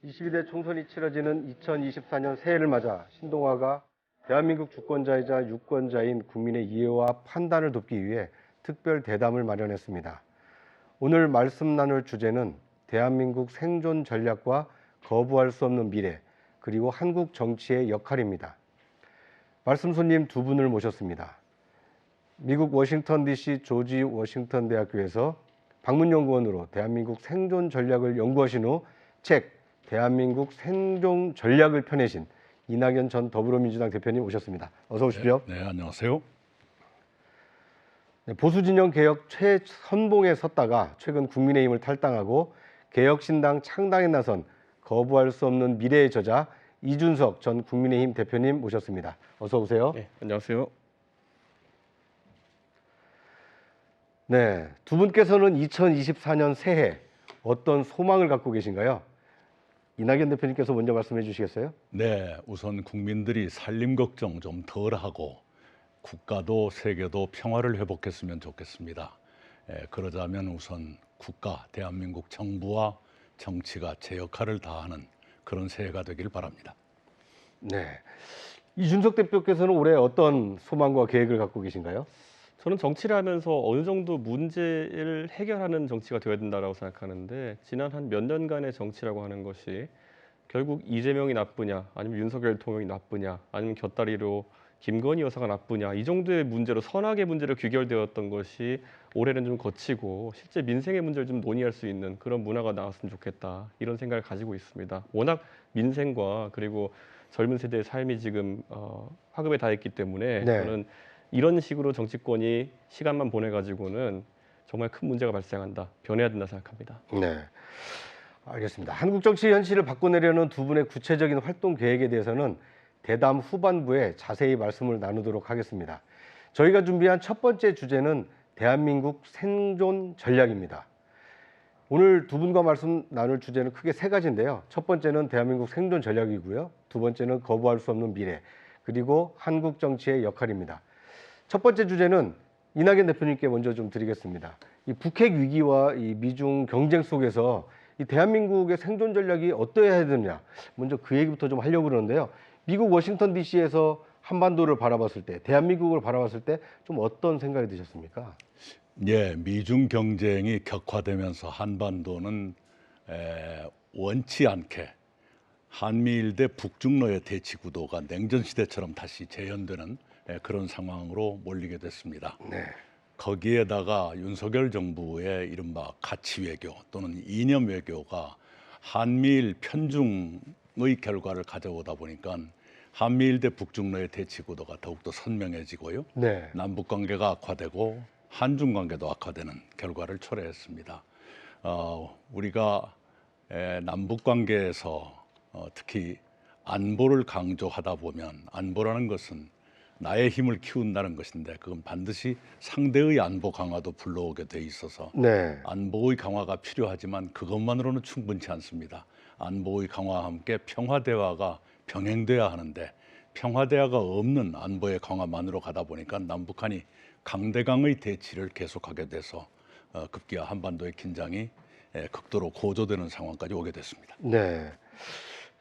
22대 총선이 치러지는 2024년 새해를 맞아 신동아가 대한민국 주권자이자 유권자인 국민의 이해와 판단을 돕기 위해 특별 대담을 마련했습니다. 오늘 말씀 나눌 주제는 대한민국 생존 전략과 거부할 수 없는 미래, 그리고 한국 정치의 역할입니다. 말씀 손님 두 분을 모셨습니다. 미국 워싱턴 DC 조지 워싱턴 대학교에서 방문연구원으로 대한민국 생존 전략을 연구하신 후 책 대한민국 생존 전략을 펴내신 이낙연 전 더불어민주당 대표님 오셨습니다. 어서 오십시오. 네, 안녕하세요. 보수진영 개혁 최선봉에 섰다가 최근 국민의힘을 탈당하고 개혁신당 창당에 나선 거부할 수 없는 미래의 저자 이준석 전 국민의힘 대표님 모셨습니다. 어서 오세요. 네, 안녕하세요. 네, 두 분께서는 2024년 새해 어떤 소망을 갖고 계신가요? 이낙연 대표님께서 먼저 말씀해 주시겠어요? 네, 우선 국민들이 살림 걱정 좀 덜하고 국가도 세계도 평화를 회복했으면 좋겠습니다. 그러자면 우선 국가, 대한민국 정부와 정치가 제 역할을 다하는 그런 새해가 되길 바랍니다. 네, 이준석 대표께서는 올해 어떤 소망과 계획을 갖고 계신가요? 저는 정치를 하면서 어느 정도 문제를 해결하는 정치가 되어야 된다고 생각하는데, 지난 한 몇 년간의 정치라고 하는 것이 결국 이재명이 나쁘냐, 아니면 윤석열 대통령이 나쁘냐, 아니면 곁다리로 김건희 여사가 나쁘냐, 이 정도의 문제로 선악의 문제로 귀결되었던 것이 올해는 좀 거치고 실제 민생의 문제를 좀 논의할 수 있는 그런 문화가 나왔으면 좋겠다, 이런 생각을 가지고 있습니다. 워낙 민생과 그리고 젊은 세대의 삶이 지금 화급에 닿았기 때문에 네. 저는 이런 식으로 정치권이 시간만 보내가지고는 정말 큰 문제가 발생한다, 변해야 된다 생각합니다. 네, 알겠습니다. 한국 정치 현실을 바꿔내려는 두 분의 구체적인 활동 계획에 대해서는 대담 후반부에 자세히 말씀을 나누도록 하겠습니다. 저희가 준비한 첫 번째 주제는 대한민국 생존 전략입니다. 오늘 두 분과 말씀 나눌 주제는 크게 세 가지인데요. 첫 번째는 대한민국 생존 전략이고요. 두 번째는 거부할 수 없는 미래, 그리고 한국 정치의 역할입니다. 첫 번째 주제는 이낙연 대표님께 먼저 좀 드리겠습니다. 이 북핵 위기와 이 미중 경쟁 속에서 이 대한민국의 생존 전략이 어떠해야 되느냐, 먼저 그 얘기부터 좀 하려고 그러는데요. 미국 워싱턴 DC에서 한반도를 바라봤을 때, 대한민국을 바라봤을 때 좀 어떤 생각이 드셨습니까? 예, 미중 경쟁이 격화되면서 한반도는 원치 않게 한미일 대 북중러의 대치 구도가 냉전 시대처럼 다시 재현되는 그런 상황으로 몰리게 됐습니다. 네. 거기에다가 윤석열 정부의 이른바 가치 외교 또는 이념 외교가 한미일 편중의 결과를 가져오다 보니까 한미일 대 북중러의 대치 구도가 더욱더 선명해지고요. 네. 남북 관계가 악화되고 한중 관계도 악화되는 결과를 초래했습니다. 우리가 남북 관계에서 특히 안보를 강조하다 보면, 안보라는 것은 나의 힘을 키운다는 것인데 그건 반드시 상대의 안보 강화도 불러오게 돼 있어서 네. 안보의 강화가 필요하지만 그것만으로는 충분치 않습니다. 안보의 강화와 함께 평화 대화가 병행돼야 하는데 평화 대화가 없는 안보의 강화만으로 가다 보니까 남북한이 강대강의 대치를 계속하게 돼서 급기야 한반도의 긴장이 극도로 고조되는 상황까지 오게 됐습니다. 네.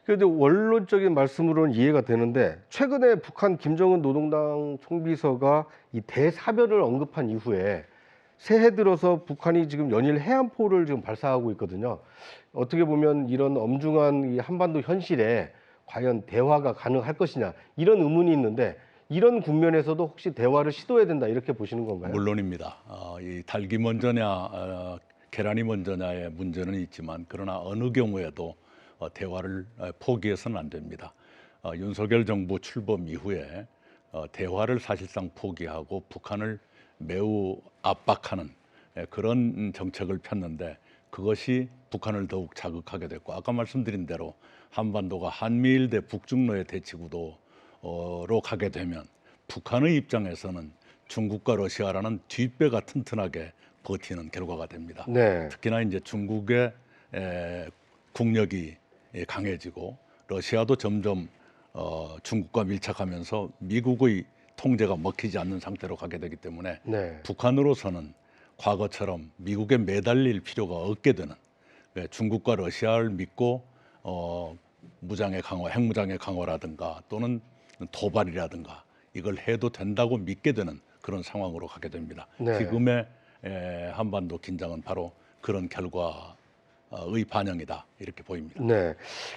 그런데 원론적인 말씀으로는 이해가 되는데, 최근에 북한 김정은 노동당 총비서가 이 대사변을 언급한 이후에 새해 들어서 북한이 지금 연일 해안포를 지금 발사하고 있거든요. 어떻게 보면 이런 엄중한 이 한반도 현실에 과연 대화가 가능할 것이냐, 이런 의문이 있는데, 이런 국면에서도 혹시 대화를 시도해야 된다, 이렇게 보시는 건가요? 물론입니다. 이 닭이 먼저냐 계란이 먼저냐의 문제는 있지만, 그러나 어느 경우에도 대화를 포기해서는 안 됩니다. 윤석열 정부 출범 이후에 대화를 사실상 포기하고 북한을 매우 압박하는 그런 정책을 폈는데, 그것이 북한을 더욱 자극하게 됐고, 아까 말씀드린 대로 한반도가 한미일 대 북중러의 대치 구도로 가게 되면 북한의 입장에서는 중국과 러시아라는 뒷배가 튼튼하게 버티는 결과가 됩니다. 네. 특히나 이제 중국의 국력이 강해지고 러시아도 점점 중국과 밀착하면서 미국의 통제가 먹히지 않는 상태로 가게 되기 때문에 네. 북한으로서는 과거처럼 미국에 매달릴 필요가 없게 되는, 중국과 러시아를 믿고 무장의 강화, 핵무장의 강화라든가 또는 도발이라든가 이걸 해도 된다고 믿게 되는 그런 상황으로 가게 됩니다. 네. 지금의 한반도 긴장은 바로 그런 결과의 반영이다 이렇게 보입니다. 네.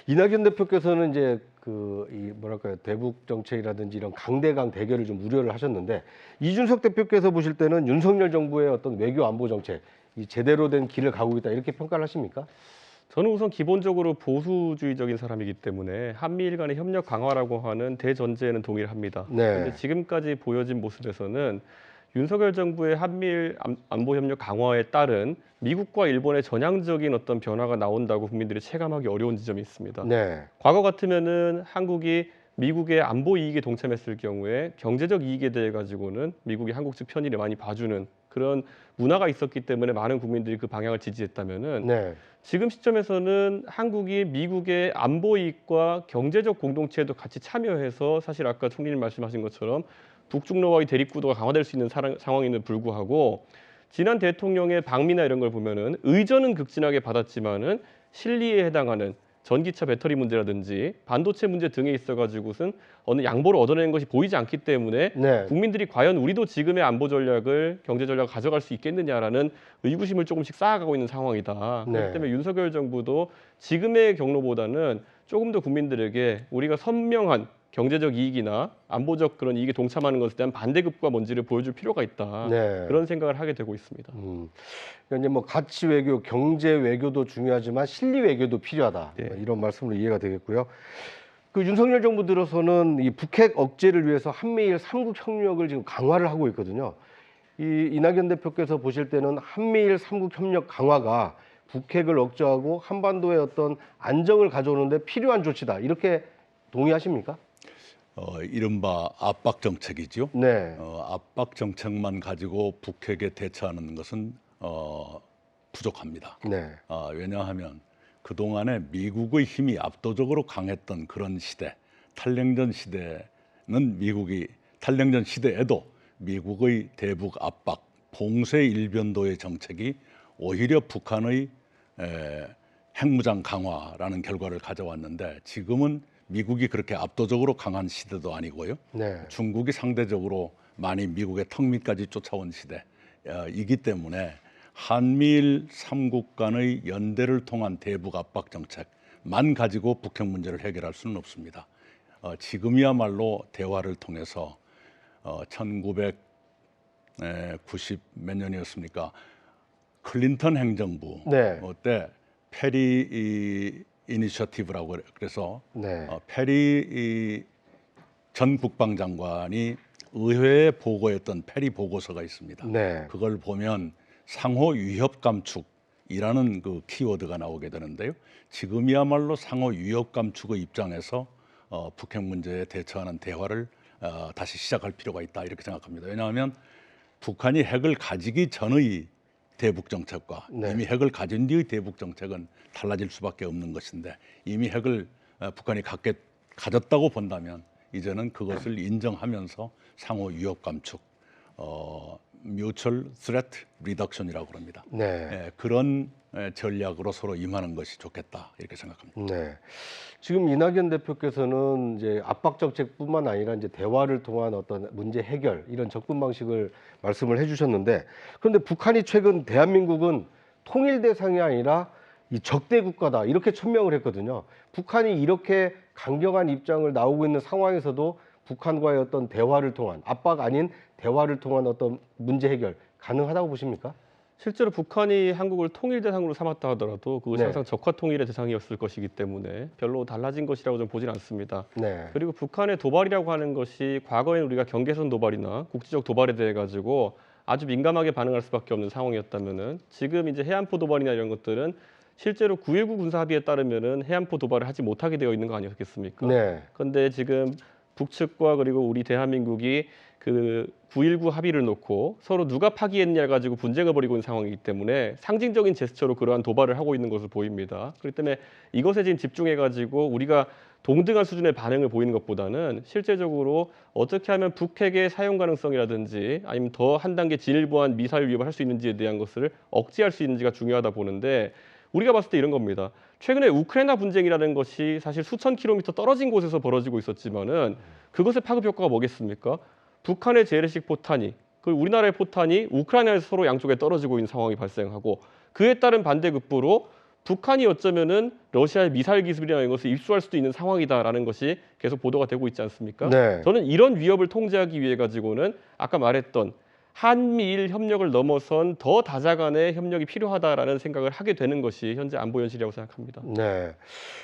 이낙연 대표께서는 이제 이 뭐랄까요, 대북 정책이라든지 이런 강대강 대결을 좀 우려를 하셨는데, 이준석 대표께서 보실 때는 윤석열 정부의 어떤 외교 안보 정책 이 제대로 된 길을 가고 있다 이렇게 평가를 하십니까? 저는 우선 기본적으로 보수주의적인 사람이기 때문에 한미일 간의 협력 강화라고 하는 대전제에는 동의를 합니다. 네. 그런데 지금까지 보여진 모습에서는 윤석열 정부의 한미일 안보 협력 강화에 따른 미국과 일본의 전향적인 어떤 변화가 나온다고 국민들이 체감하기 어려운 지점이 있습니다. 네. 과거 같으면은 한국이 미국의 안보 이익에 동참했을 경우에 경제적 이익에 대해 가지고는 미국이 한국 측 편의를 많이 봐주는 그런 문화가 있었기 때문에 많은 국민들이 그 방향을 지지했다면은 네. 지금 시점에서는 한국이 미국의 안보 이익과 경제적 공동체에도 같이 참여해서 사실 아까 총리님 말씀하신 것처럼 북중러와의 대립구도가 강화될 수 있는 상황임에도 불구하고 지난 대통령의 방미나 이런 걸 보면은 의전은 극진하게 받았지만은 실리에 해당하는 전기차 배터리 문제라든지 반도체 문제 등에 있어가지고선 어느 양보를 얻어내는 것이 보이지 않기 때문에 네. 국민들이 과연 우리도 지금의 안보 전략을 경제 전략을 가져갈 수 있겠느냐라는 의구심을 조금씩 쌓아가고 있는 상황이다. 네. 그렇기 때문에 윤석열 정부도 지금의 경로보다는 조금 더 국민들에게 우리가 선명한 경제적 이익이나 안보적 그런 이익에 동참하는 것에 대한 반대급과 뭔지를 보여줄 필요가 있다. 네. 그런 생각을 하게 되고 있습니다. 그러니까 이제 뭐 가치 외교, 경제 외교도 중요하지만 실리 외교도 필요하다. 네. 이런 말씀으로 이해가 되겠고요. 그 윤석열 정부 들어서는 이 북핵 억제를 위해서 한미일 삼국 협력을 지금 강화를 하고 있거든요. 이 이낙연 대표께서 보실 때는 한미일 삼국 협력 강화가 북핵을 억제하고 한반도의 어떤 안정을 가져오는데 필요한 조치다. 이렇게 동의하십니까? 이른바 압박 정책이죠. 네. 압박 정책만 가지고 북핵에 대처하는 것은 부족합니다. 네. 왜냐하면 그동안에 미국의 힘이 압도적으로 강했던 그런 시대, 탈냉전 시대에도 미국의 대북 압박, 봉쇄 일변도의 정책이 오히려 북한의 핵무장 강화라는 결과를 가져왔는데, 지금은 미국이 그렇게 압도적으로 강한 시대도 아니고요. 네. 중국이 상대적으로 많이 미국의 턱 밑까지 쫓아온 시대이기 때문에 한미일 삼국 간의 연대를 통한 대북 압박 정책만 가지고 북핵 문제를 해결할 수는 없습니다. 지금이야말로 대화를 통해서 1990 몇 년이었습니까? 클린턴 행정부 네. 때 페리 이니셔티브라고 그래서 네. 페리 전 국방장관이 의회에 보고했던 페리 보고서가 있습니다. 네. 그걸 보면 상호 위협 감축이라는 그 키워드가 나오게 되는데요. 지금이야말로 상호 위협 감축의 입장에서 북핵 문제에 대처하는 대화를 다시 시작할 필요가 있다 이렇게 생각합니다. 왜냐하면 북한이 핵을 가지기 전의 대북 정책과 네. 이미 핵을 가진 뒤의 대북 정책은 달라질 수밖에 없는 것인데, 이미 핵을 북한이 가졌다고 본다면 이제는 그것을 인정하면서 상호 위협 감축, Mutual Threat Reduction이라고 합니다. 네. 그런 전략으로 서로 임하는 것이 좋겠다 이렇게 생각합니다. 네. 지금 이낙연 대표께서는 이제 압박 정책뿐만 아니라 이제 대화를 통한 어떤 문제 해결 이런 접근 방식을 말씀을 해주셨는데, 그런데 북한이 최근 대한민국은 통일 대상이 아니라 이 적대 국가다 이렇게 천명을 했거든요. 북한이 이렇게 강경한 입장을 나오고 있는 상황에서도 북한과의 어떤 대화를 통한 압박 아닌 대화를 통한 어떤 문제 해결 가능하다고 보십니까? 실제로 북한이 한국을 통일 대상으로 삼았다 하더라도 그것이 네. 항상 적화 통일의 대상이었을 것이기 때문에 별로 달라진 것이라고 좀 보진 않습니다. 네. 그리고 북한의 도발이라고 하는 것이 과거에는 우리가 경계선 도발이나 국지적 도발에 대해 가지고 아주 민감하게 반응할 수밖에 없는 상황이었다면은 지금 이제 해안포 도발이나 이런 것들은 실제로 9.19 군사 합의에 따르면은 해안포 도발을 하지 못하게 되어 있는 거 아니었겠습니까? 네. 그런데 지금 북측과 그리고 우리 대한민국이 그 9.19 합의를 놓고 서로 누가 파기했냐 가지고 분쟁을 벌이고 있는 상황이기 때문에 상징적인 제스처로 그러한 도발을 하고 있는 것으로 보입니다. 그렇기 때문에 이것에 지금 집중해 가지고 우리가 동등한 수준의 반응을 보이는 것보다는 실제적으로 어떻게 하면 북핵의 사용 가능성이라든지 아니면 더 한 단계 진일보한 미사일 위협을 할 수 있는지에 대한 것을 억제할 수 있는지가 중요하다 보는데, 우리가 봤을 때 이런 겁니다. 최근에 우크라이나 분쟁이라는 것이 사실 수천 킬로미터 떨어진 곳에서 벌어지고 있었지만은 그것의 파급 효과가 뭐겠습니까? 북한의 재래식 포탄이 그리고 우리나라의 포탄이 우크라이나에서 서로 양쪽에 떨어지고 있는 상황이 발생하고 그에 따른 반대급부로 북한이 어쩌면은 러시아의 미사일 기술이라는 것을 입수할 수도 있는 상황이다라는 것이 계속 보도가 되고 있지 않습니까? 네. 저는 이런 위협을 통제하기 위해 가지고는 아까 말했던 한미일 협력을 넘어선 더 다자간의 협력이 필요하다라는 생각을 하게 되는 것이 현재 안보 현실이라고 생각합니다. 네.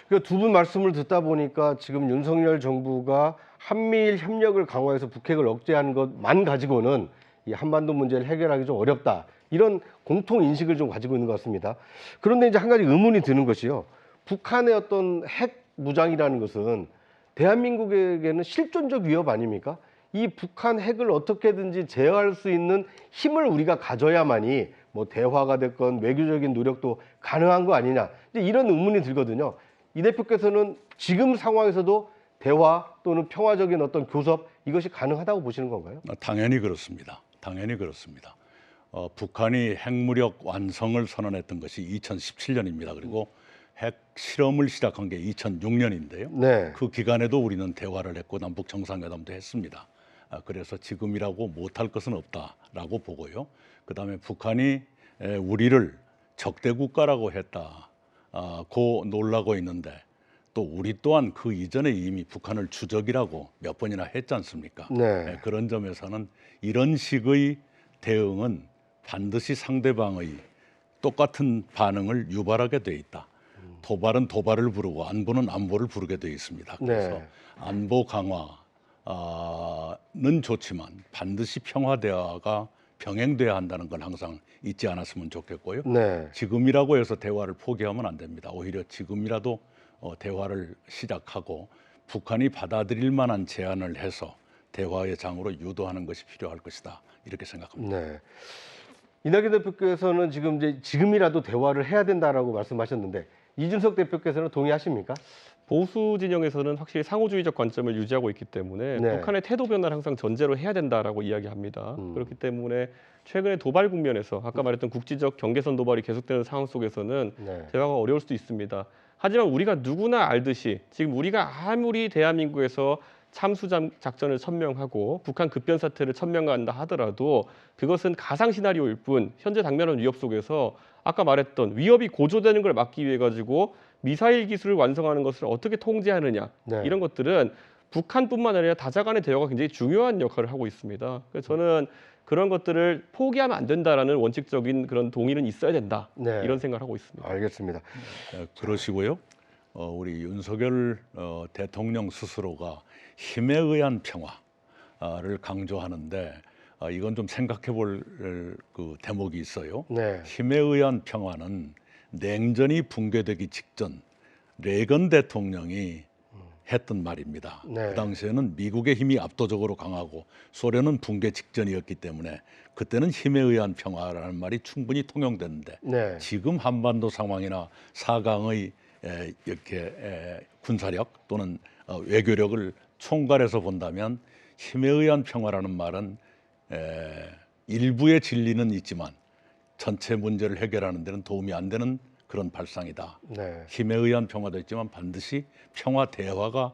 그 두 분 말씀을 듣다 보니까 지금 윤석열 정부가 한미일 협력을 강화해서 북핵을 억제하는 것만 가지고는 이 한반도 문제를 해결하기 좀 어렵다. 이런 공통 인식을 좀 가지고 있는 것 같습니다. 그런데 이제 한 가지 의문이 드는 것이요. 북한의 어떤 핵 무장이라는 것은 대한민국에게는 실존적 위협 아닙니까? 이 북한 핵을 어떻게든지 제어할 수 있는 힘을 우리가 가져야만이 뭐 대화가 됐건 외교적인 노력도 가능한 거 아니냐. 이제 이런 의문이 들거든요. 이 대표께서는 지금 상황에서도 대화 또는 평화적인 어떤 교섭 이것이 가능하다고 보시는 건가요? 당연히 그렇습니다. 당연히 그렇습니다. 북한이 핵무력 완성을 선언했던 것이 2017년입니다. 그리고 핵 실험을 시작한 게 2006년인데요. 네. 그 기간에도 우리는 대화를 했고 남북 정상회담도 했습니다. 그래서 지금이라고 못할 것은 없다라고 보고요. 그다음에 북한이 우리를 적대 국가라고 했다고 놀라고 있는데 또 우리 또한 그 이전에 이미 북한을 주적이라고 몇 번이나 했지 않습니까? 네. 그런 점에서는 이런 식의 대응은 반드시 상대방의 똑같은 반응을 유발하게 돼 있다. 도발은 도발을 부르고 안보는 안보를 부르게 돼 있습니다. 그래서 네. 안보 강화는 좋지만 반드시 평화 대화가 병행돼야 한다는 걸 항상 잊지 않았으면 좋겠고요. 네. 지금이라고 해서 대화를 포기하면 안 됩니다. 오히려 지금이라도 대화를 시작하고 북한이 받아들일 만한 제안을 해서 대화의 장으로 유도하는 것이 필요할 것이다. 이렇게 생각합니다. 네. 이낙연 대표께서는 지금이라도 대화를 해야 된다라고 말씀하셨는데 이준석 대표께서는 동의하십니까? 보수 진영에서는 확실히 상호주의적 관점을 유지하고 있기 때문에 네. 북한의 태도 변화를 항상 전제로 해야 된다라고 이야기합니다. 그렇기 때문에 최근에 도발 국면에서 아까 말했던 국지적 경계선 도발이 계속되는 상황 속에서는 네. 대화가 어려울 수도 있습니다. 하지만 우리가 누구나 알듯이 지금 우리가 아무리 대한민국에서 참수 작전을 천명하고 북한 급변 사태를 천명한다 하더라도 그것은 가상 시나리오일 뿐 현재 당면한 위협 속에서 아까 말했던 위협이 고조되는 걸 막기 위해 가지고 미사일 기술을 완성하는 것을 어떻게 통제하느냐 네. 이런 것들은 북한뿐만 아니라 다자간의 대화가 굉장히 중요한 역할을 하고 있습니다. 그래서 저는 그런 것들을 포기하면 안 된다라는 원칙적인 그런 동의는 있어야 된다. 네. 이런 생각을 하고 있습니다. 알겠습니다. 그러시고요. 우리 윤석열 대통령 스스로가 힘에 의한 평화를 강조하는데 이건 좀 생각해 볼 그 대목이 있어요. 네. 힘에 의한 평화는 냉전이 붕괴되기 직전 레건 대통령이 했던 말입니다. 네. 그 당시에는 미국의 힘이 압도적으로 강하고 소련은 붕괴 직전이었기 때문에 그때는 힘에 의한 평화라는 말이 충분히 통용되는데 네. 지금 한반도 상황이나 4강의 이렇게 군사력 또는 외교력을 총괄해서 본다면 힘에 의한 평화라는 말은 일부의 진리는 있지만 전체 문제를 해결하는 데는 도움이 안 되는 그런 발상이다. 네. 힘에 의한 평화도 있지만 반드시 평화 대화가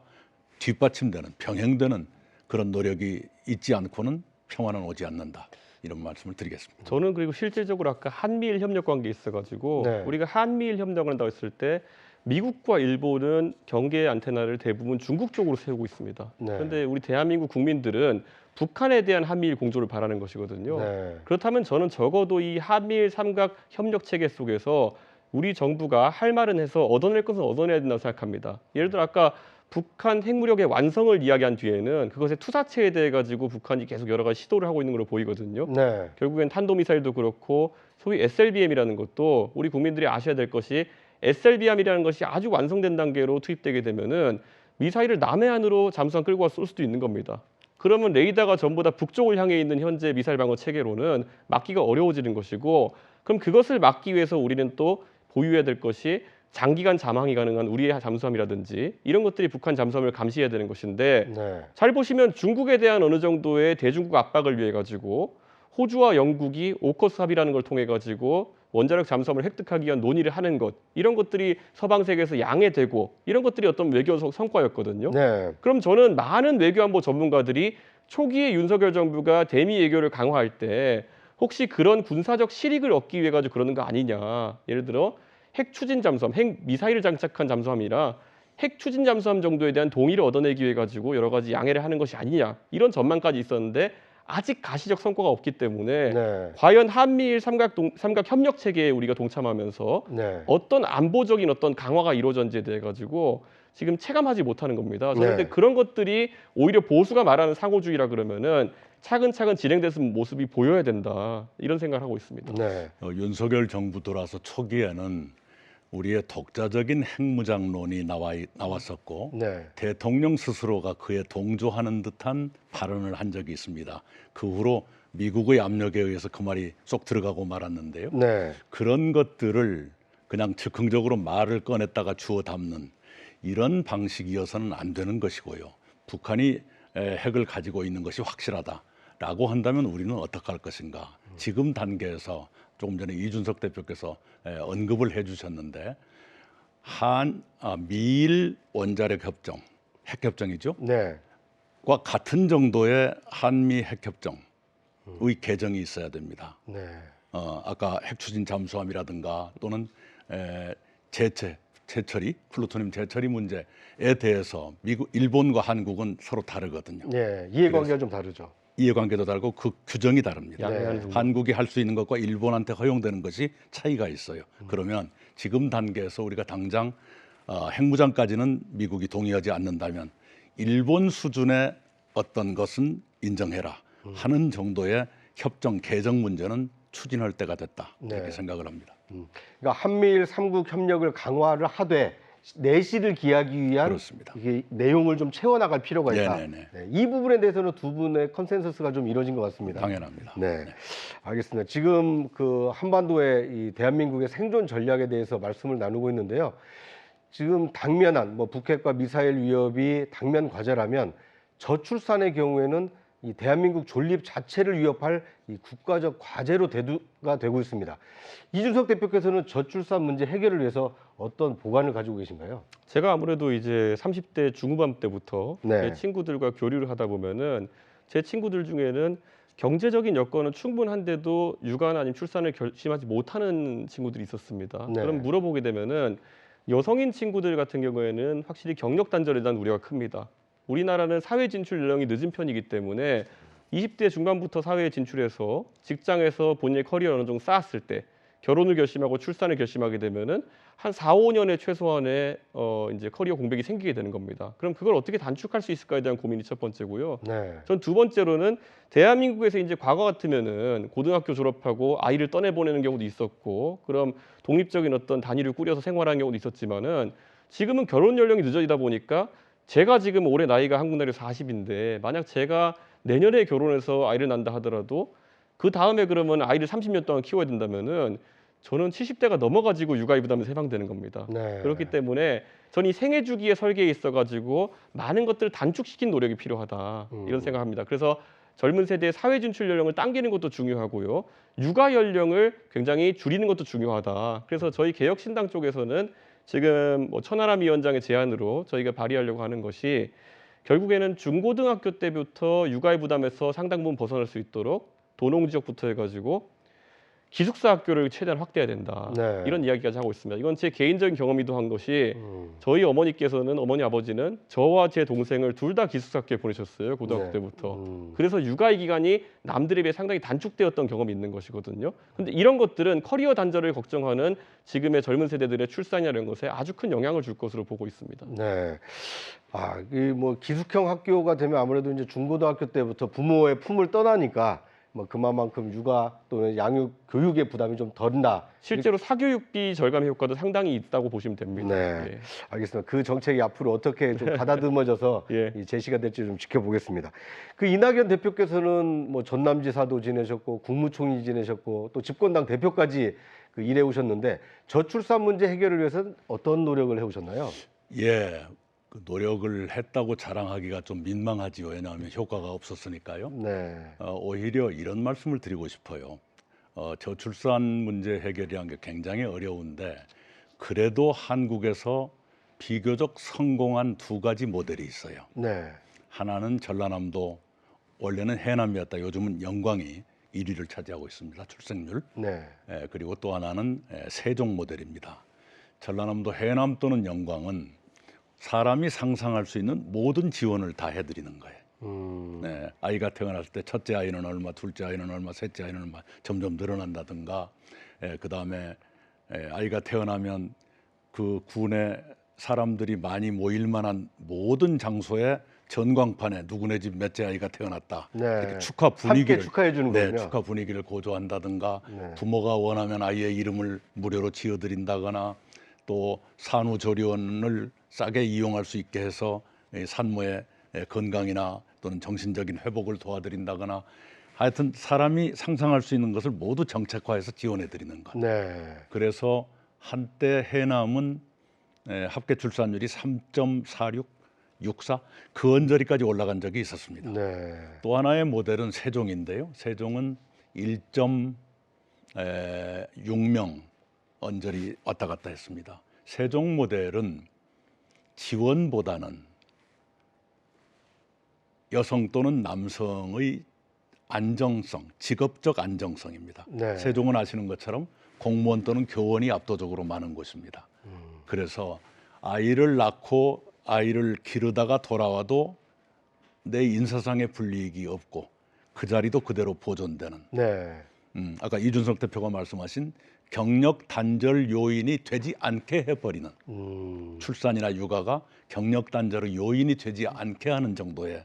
뒷받침되는 병행되는 그런 노력이 있지 않고는 평화는 오지 않는다. 이런 말씀을 드리겠습니다. 저는 그리고 실질적으로 아까 한미일 협력 관계에 있어가지고 네. 우리가 한미일 협력을 한다고 했을 때 미국과 일본은 경계 안테나를 대부분 중국 쪽으로 세우고 있습니다. 네. 그런데 우리 대한민국 국민들은 북한에 대한 한미일 공조를 바라는 것이거든요. 네. 그렇다면 저는 적어도 이 한미일 삼각 협력 체계 속에서 우리 정부가 할 말은 해서 얻어낼 것은 얻어내야 된다고 생각합니다. 예를 들어 아까 북한 핵무력의 완성을 이야기한 뒤에는 그것의 투사체에 대해 가지고 북한이 계속 여러 가지 시도를 하고 있는 걸로 보이거든요. 네. 결국엔 탄도미사일도 그렇고 소위 SLBM이라는 것도 우리 국민들이 아셔야 될 것이 SLBM이라는 것이 아주 완성된 단계로 투입되게 되면은 미사일을 남해안으로 잠수함 끌고 와서 쏠 수도 있는 겁니다. 그러면 레이더가 전부 다 북쪽을 향해 있는 현재 미사일 방어 체계로는 막기가 어려워지는 것이고 그럼 그것을 막기 위해서 우리는 또 보유해야 될 것이 장기간 잠항이 가능한 우리의 잠수함이라든지 이런 것들이 북한 잠수함을 감시해야 되는 것인데 네. 잘 보시면 중국에 대한 어느 정도의 대중국 압박을 위해 가지고 호주와 영국이 오커스 합의라는 걸 통해 가지고 원자력 잠수함을 획득하기 위한 논의를 하는 것, 이런 것들이 서방 세계에서 양해되고 이런 것들이 어떤 외교 성과였거든요. 네. 그럼 저는 많은 외교안보 전문가들이 초기에 윤석열 정부가 대미 외교를 강화할 때 혹시 그런 군사적 실익을 얻기 위해 가지고 그러는 거 아니냐. 예를 들어 핵 추진 잠수함, 핵 미사일을 장착한 잠수함이라 핵 추진 잠수함 정도에 대한 동의를 얻어내기 위해 가지고 여러 가지 양해를 하는 것이 아니냐. 이런 전망까지 있었는데 아직 가시적 성과가 없기 때문에 네. 과연 한미일 삼각 협력 체계에 우리가 동참하면서 네. 어떤 안보적인 어떤 강화가 이루어졌는지에 대해 가지고 지금 체감하지 못하는 겁니다. 저는 네. 근데 그런 것들이 오히려 보수가 말하는 상호주의라 그러면은 차근차근 진행되는 모습이 보여야 된다. 이런 생각을 하고 있습니다. 네. 윤석열 정부 들어서 초기에는 우리의 독자적인 핵무장론이 나왔었고 네. 대통령 스스로가 그에 동조하는 듯한 발언을 한 적이 있습니다. 그 후로 미국의 압력에 의해서 그 말이 쏙 들어가고 말았는데요. 네. 그런 것들을 그냥 즉흥적으로 말을 꺼냈다가 주워 담는 이런 방식이어서는 안 되는 것이고요. 북한이 핵을 가지고 있는 것이 확실하다라고 한다면 우리는 어떻게 할 것인가. 지금 단계에서 조금 전에 이준석 대표께서 언급을 해주셨는데 미일 원자력 협정, 핵협정이죠. 네. 과 같은 정도의 한미 핵협정의 개정이 있어야 됩니다. 네. 아까 핵추진 잠수함이라든가 또는 재처리, 플루토늄 재처리 문제에 대해서 일본과 한국은 서로 다르거든요. 네. 이해관계가 좀 다르죠. 이해관계도 다르고 그 규정이 다릅니다. 양해하는 정도. 한국이 할 수 있는 것과 일본한테 허용되는 것이 차이가 있어요. 그러면 지금 단계에서 우리가 당장 핵무장까지는 미국이 동의하지 않는다면 일본 수준의 어떤 것은 인정해라 하는 정도의 협정 개정 문제는 추진할 때가 됐다. 네. 이렇게 생각을 합니다. 그러니까 한미일 삼국 협력을 강화를 하되 내실을 기하기 위한 그렇습니다. 이게 내용을 좀 채워나갈 필요가 있다. 네네네. 네, 이 부분에 대해서는 두 분의 컨센서스가 좀 이루어진 것 같습니다. 당연합니다. 네, 알겠습니다. 지금 그 한반도의 이 대한민국의 생존 전략에 대해서 말씀을 나누고 있는데요. 지금 당면한 북핵과 미사일 위협이 당면 과제라면 저출산의 경우에는 이 대한민국 존립 자체를 위협할 이 국가적 과제로 대두가 되고 있습니다. 이준석 대표께서는 저출산 문제 해결을 위해서 어떤 보관을 가지고 계신가요? 제가 아무래도 이제 30대 중후반 때부터 네. 제 친구들과 교류를 하다 보면은 제 친구들 중에는 경제적인 여건은 충분한데도 육아나 아니면 출산을 결심하지 못하는 친구들이 있었습니다. 네. 그럼 물어보게 되면은 여성인 친구들 같은 경우에는 확실히 경력 단절에 대한 우려가 큽니다. 우리나라는 사회 진출 연령이 늦은 편이기 때문에 20대 중반부터 사회에 진출해서 직장에서 본인의 커리어를 어느 정도 쌓았을 때 결혼을 결심하고 출산을 결심하게 되면은 한 4, 5년의 최소한의 이제 커리어 공백이 생기게 되는 겁니다. 그럼 그걸 어떻게 단축할 수 있을까에 대한 고민이 첫 번째고요. 네. 전 두 번째로는 대한민국에서 이제 과거 같으면은 고등학교 졸업하고 아이를 떠내보내는 경우도 있었고, 그럼 독립적인 어떤 단위를 꾸려서 생활하는 경우도 있었지만은 지금은 결혼 연령이 늦어지다 보니까 제가 지금 올해 나이가 한국 나이로 40인데 만약 제가 내년에 결혼해서 아이를 낳는다 하더라도 그 다음에 그러면 아이를 30년 동안 키워야 된다면은 저는 70대가 넘어가지고 육아 부담에서 해방되는 겁니다. 네. 그렇기 때문에 저는 이 생애 주기의 설계에 있어가지고 많은 것들을 단축시킨 노력이 필요하다 이런 생각합니다. 그래서 젊은 세대의 사회 진출 연령을 당기는 것도 중요하고요, 육아 연령을 굉장히 줄이는 것도 중요하다. 그래서 저희 개혁신당 쪽에서는 지금 천하람 위원장의 제안으로 저희가 발의하려고 하는 것이 결국에는 중고등학교 때부터 육아의 부담에서 상당 부분 벗어날 수 있도록 도농 지역부터 해가지고 기숙사 학교를 최대한 확대해야 된다. 네. 이런 이야기까지 하고 있습니다. 이건 제 개인적인 경험이기도 한 것이 저희 어머니께서는 어머니 아버지는 저와 제 동생을 둘 다 기숙사 학교에 보내셨어요. 고등학교 네. 때부터. 그래서 육아의 기간이 남들에 비해 상당히 단축되었던 경험이 있는 것이거든요. 근데 이런 것들은 커리어 단절을 걱정하는 지금의 젊은 세대들의 출산이나 이런 것에 아주 큰 영향을 줄 것으로 보고 있습니다. 네. 이 기숙형 학교가 되면 아무래도 이제 중고등학교 때부터 부모의 품을 떠나니까 그만큼 육아 또는 양육 교육의 부담이 좀 덜다. 실제로 사교육비 절감 효과도 상당히 있다고 보시면 됩니다. 네. 예. 알겠습니다. 그 정책이 앞으로 어떻게 좀 가다듬어져서 예. 이 제시가 될지 좀 지켜보겠습니다. 그 이낙연 대표께서는 전남지사도 지내셨고 국무총리 지내셨고 또 집권당 대표까지 일해 오셨는데 저출산 문제 해결을 위해서는 어떤 노력을 해오셨나요? 예, 그 노력을 했다고 자랑하기가 좀 민망하지요. 왜냐하면 효과가 없었으니까요. 네. 오히려 이런 말씀을 드리고 싶어요. 저출산 문제 해결이라는 게 굉장히 어려운데 그래도 한국에서 비교적 성공한 두 가지 모델이 있어요. 네. 하나는 전라남도, 원래는 해남이었다. 요즘은 영광이 1위를 차지하고 있습니다. 출생률. 네. 그리고 또 하나는 세종 모델입니다. 전라남도, 해남 또는 영광은 사람이 상상할 수 있는 모든 지원을 다 해드리는 거예요. 네, 아이가 태어났을 때 첫째 아이는 얼마, 둘째 아이는 얼마, 셋째 아이는 얼마 점점 늘어난다든가, 그 다음에 아이가 태어나면 그 군에 사람들이 많이 모일 만한 모든 장소에 전광판에 누구네 집 몇째 아이가 태어났다. 네. 이렇게 축하 함께 분위기를 축하해 주는 네, 거군요. 축하 분위기를 고조한다든가, 네. 부모가 원하면 아이의 이름을 무료로 지어드린다거나, 또 산후조리원을 싸게 이용할 수 있게 해서 산모의 건강이나 또는 정신적인 회복을 도와드린다거나, 하여튼 사람이 상상할 수 있는 것을 모두 정책화해서 지원해 드리는 것. 네. 그래서 한때 해남은 합계 출산율이 3.4664 그 언저리까지 올라간 적이 있었습니다. 네. 또 하나의 모델은 세종인데요. 세종은 1.6명 언저리 왔다 갔다 했습니다. 세종 모델은 지원보다는 여성 또는 남성의 안정성, 직업적 안정성입니다. 네. 세종은 아시는 것처럼 공무원 또는 교원이 압도적으로 많은 곳입니다. 그래서 아이를 낳고 아이를 기르다가 돌아와도 내 인사상의 불이익이 없고 그 자리도 그대로 보존되는, 네. 아까 이준석 대표가 말씀하신 경력 단절 요인이 되지 않게 해버리는, 출산이나 육아가 경력 단절의 요인이 되지 않게 하는 정도의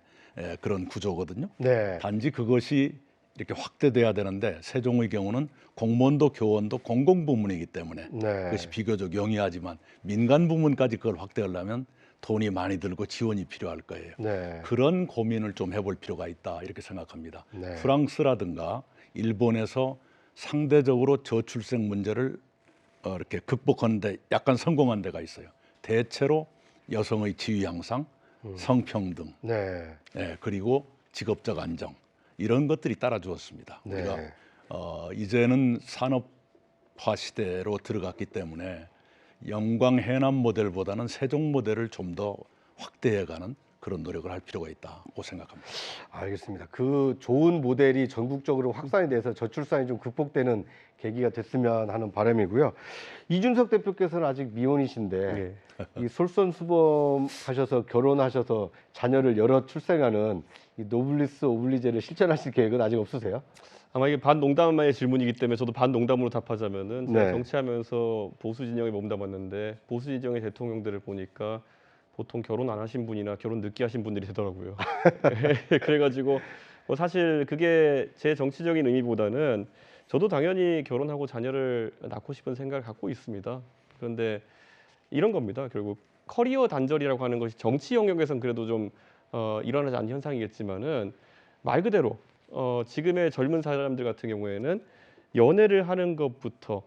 그런 구조거든요. 네. 단지 그것이 이렇게 확대돼야 되는데 세종의 경우는 공무원도 교원도 공공부문이기 때문에 네. 그것이 비교적 용이하지만 민간 부문까지 그걸 확대하려면 돈이 많이 들고 지원이 필요할 거예요. 네. 그런 고민을 좀 해볼 필요가 있다 이렇게 생각합니다. 네. 프랑스라든가 일본에서 상대적으로 저출생 문제를 이렇게 극복하는데 약간 성공한 데가 있어요. 대체로 여성의 지위 향상, 성평등, 네. 그리고 직업적 안정 이런 것들이 따라주었습니다. 네. 우리가 이제는 산업화 시대로 들어갔기 때문에 영광 해남 모델보다는 세종 모델을 좀 더 확대해가는 그런 노력을 할 필요가 있다고 생각합니다. 알겠습니다. 그 좋은 모델이 전국적으로 확산이 돼서 저출산이 좀 극복되는 계기가 됐으면 하는 바람이고요. 이준석 대표께서는 아직 미혼이신데 네. 이 솔선수범하셔서 결혼하셔서 자녀를 여러 출생하는 이 노블리스 오블리제를 실천하실 계획은 아직 없으세요? 아마 이게 반농담의 질문이기 때문에 저도 반농담으로 답하자면은 제가 네. 정치하면서 보수 진영에 몸담았는데 보수 진영의 대통령들을 보니까 보통 결혼 안 하신 분이나 결혼 늦게 하신 분들이 되더라고요. 그래가지고 뭐 사실 그게 제 정치적인 의미보다는 저도 당연히 결혼하고 자녀를 낳고 싶은 생각을 갖고 있습니다. 그런데 이런 겁니다. 결국 커리어 단절이라고 하는 것이 정치 영역에선 그래도 좀 일어나지 않는 현상이겠지만은 말 그대로 지금의 젊은 사람들 같은 경우에는 연애를 하는 것부터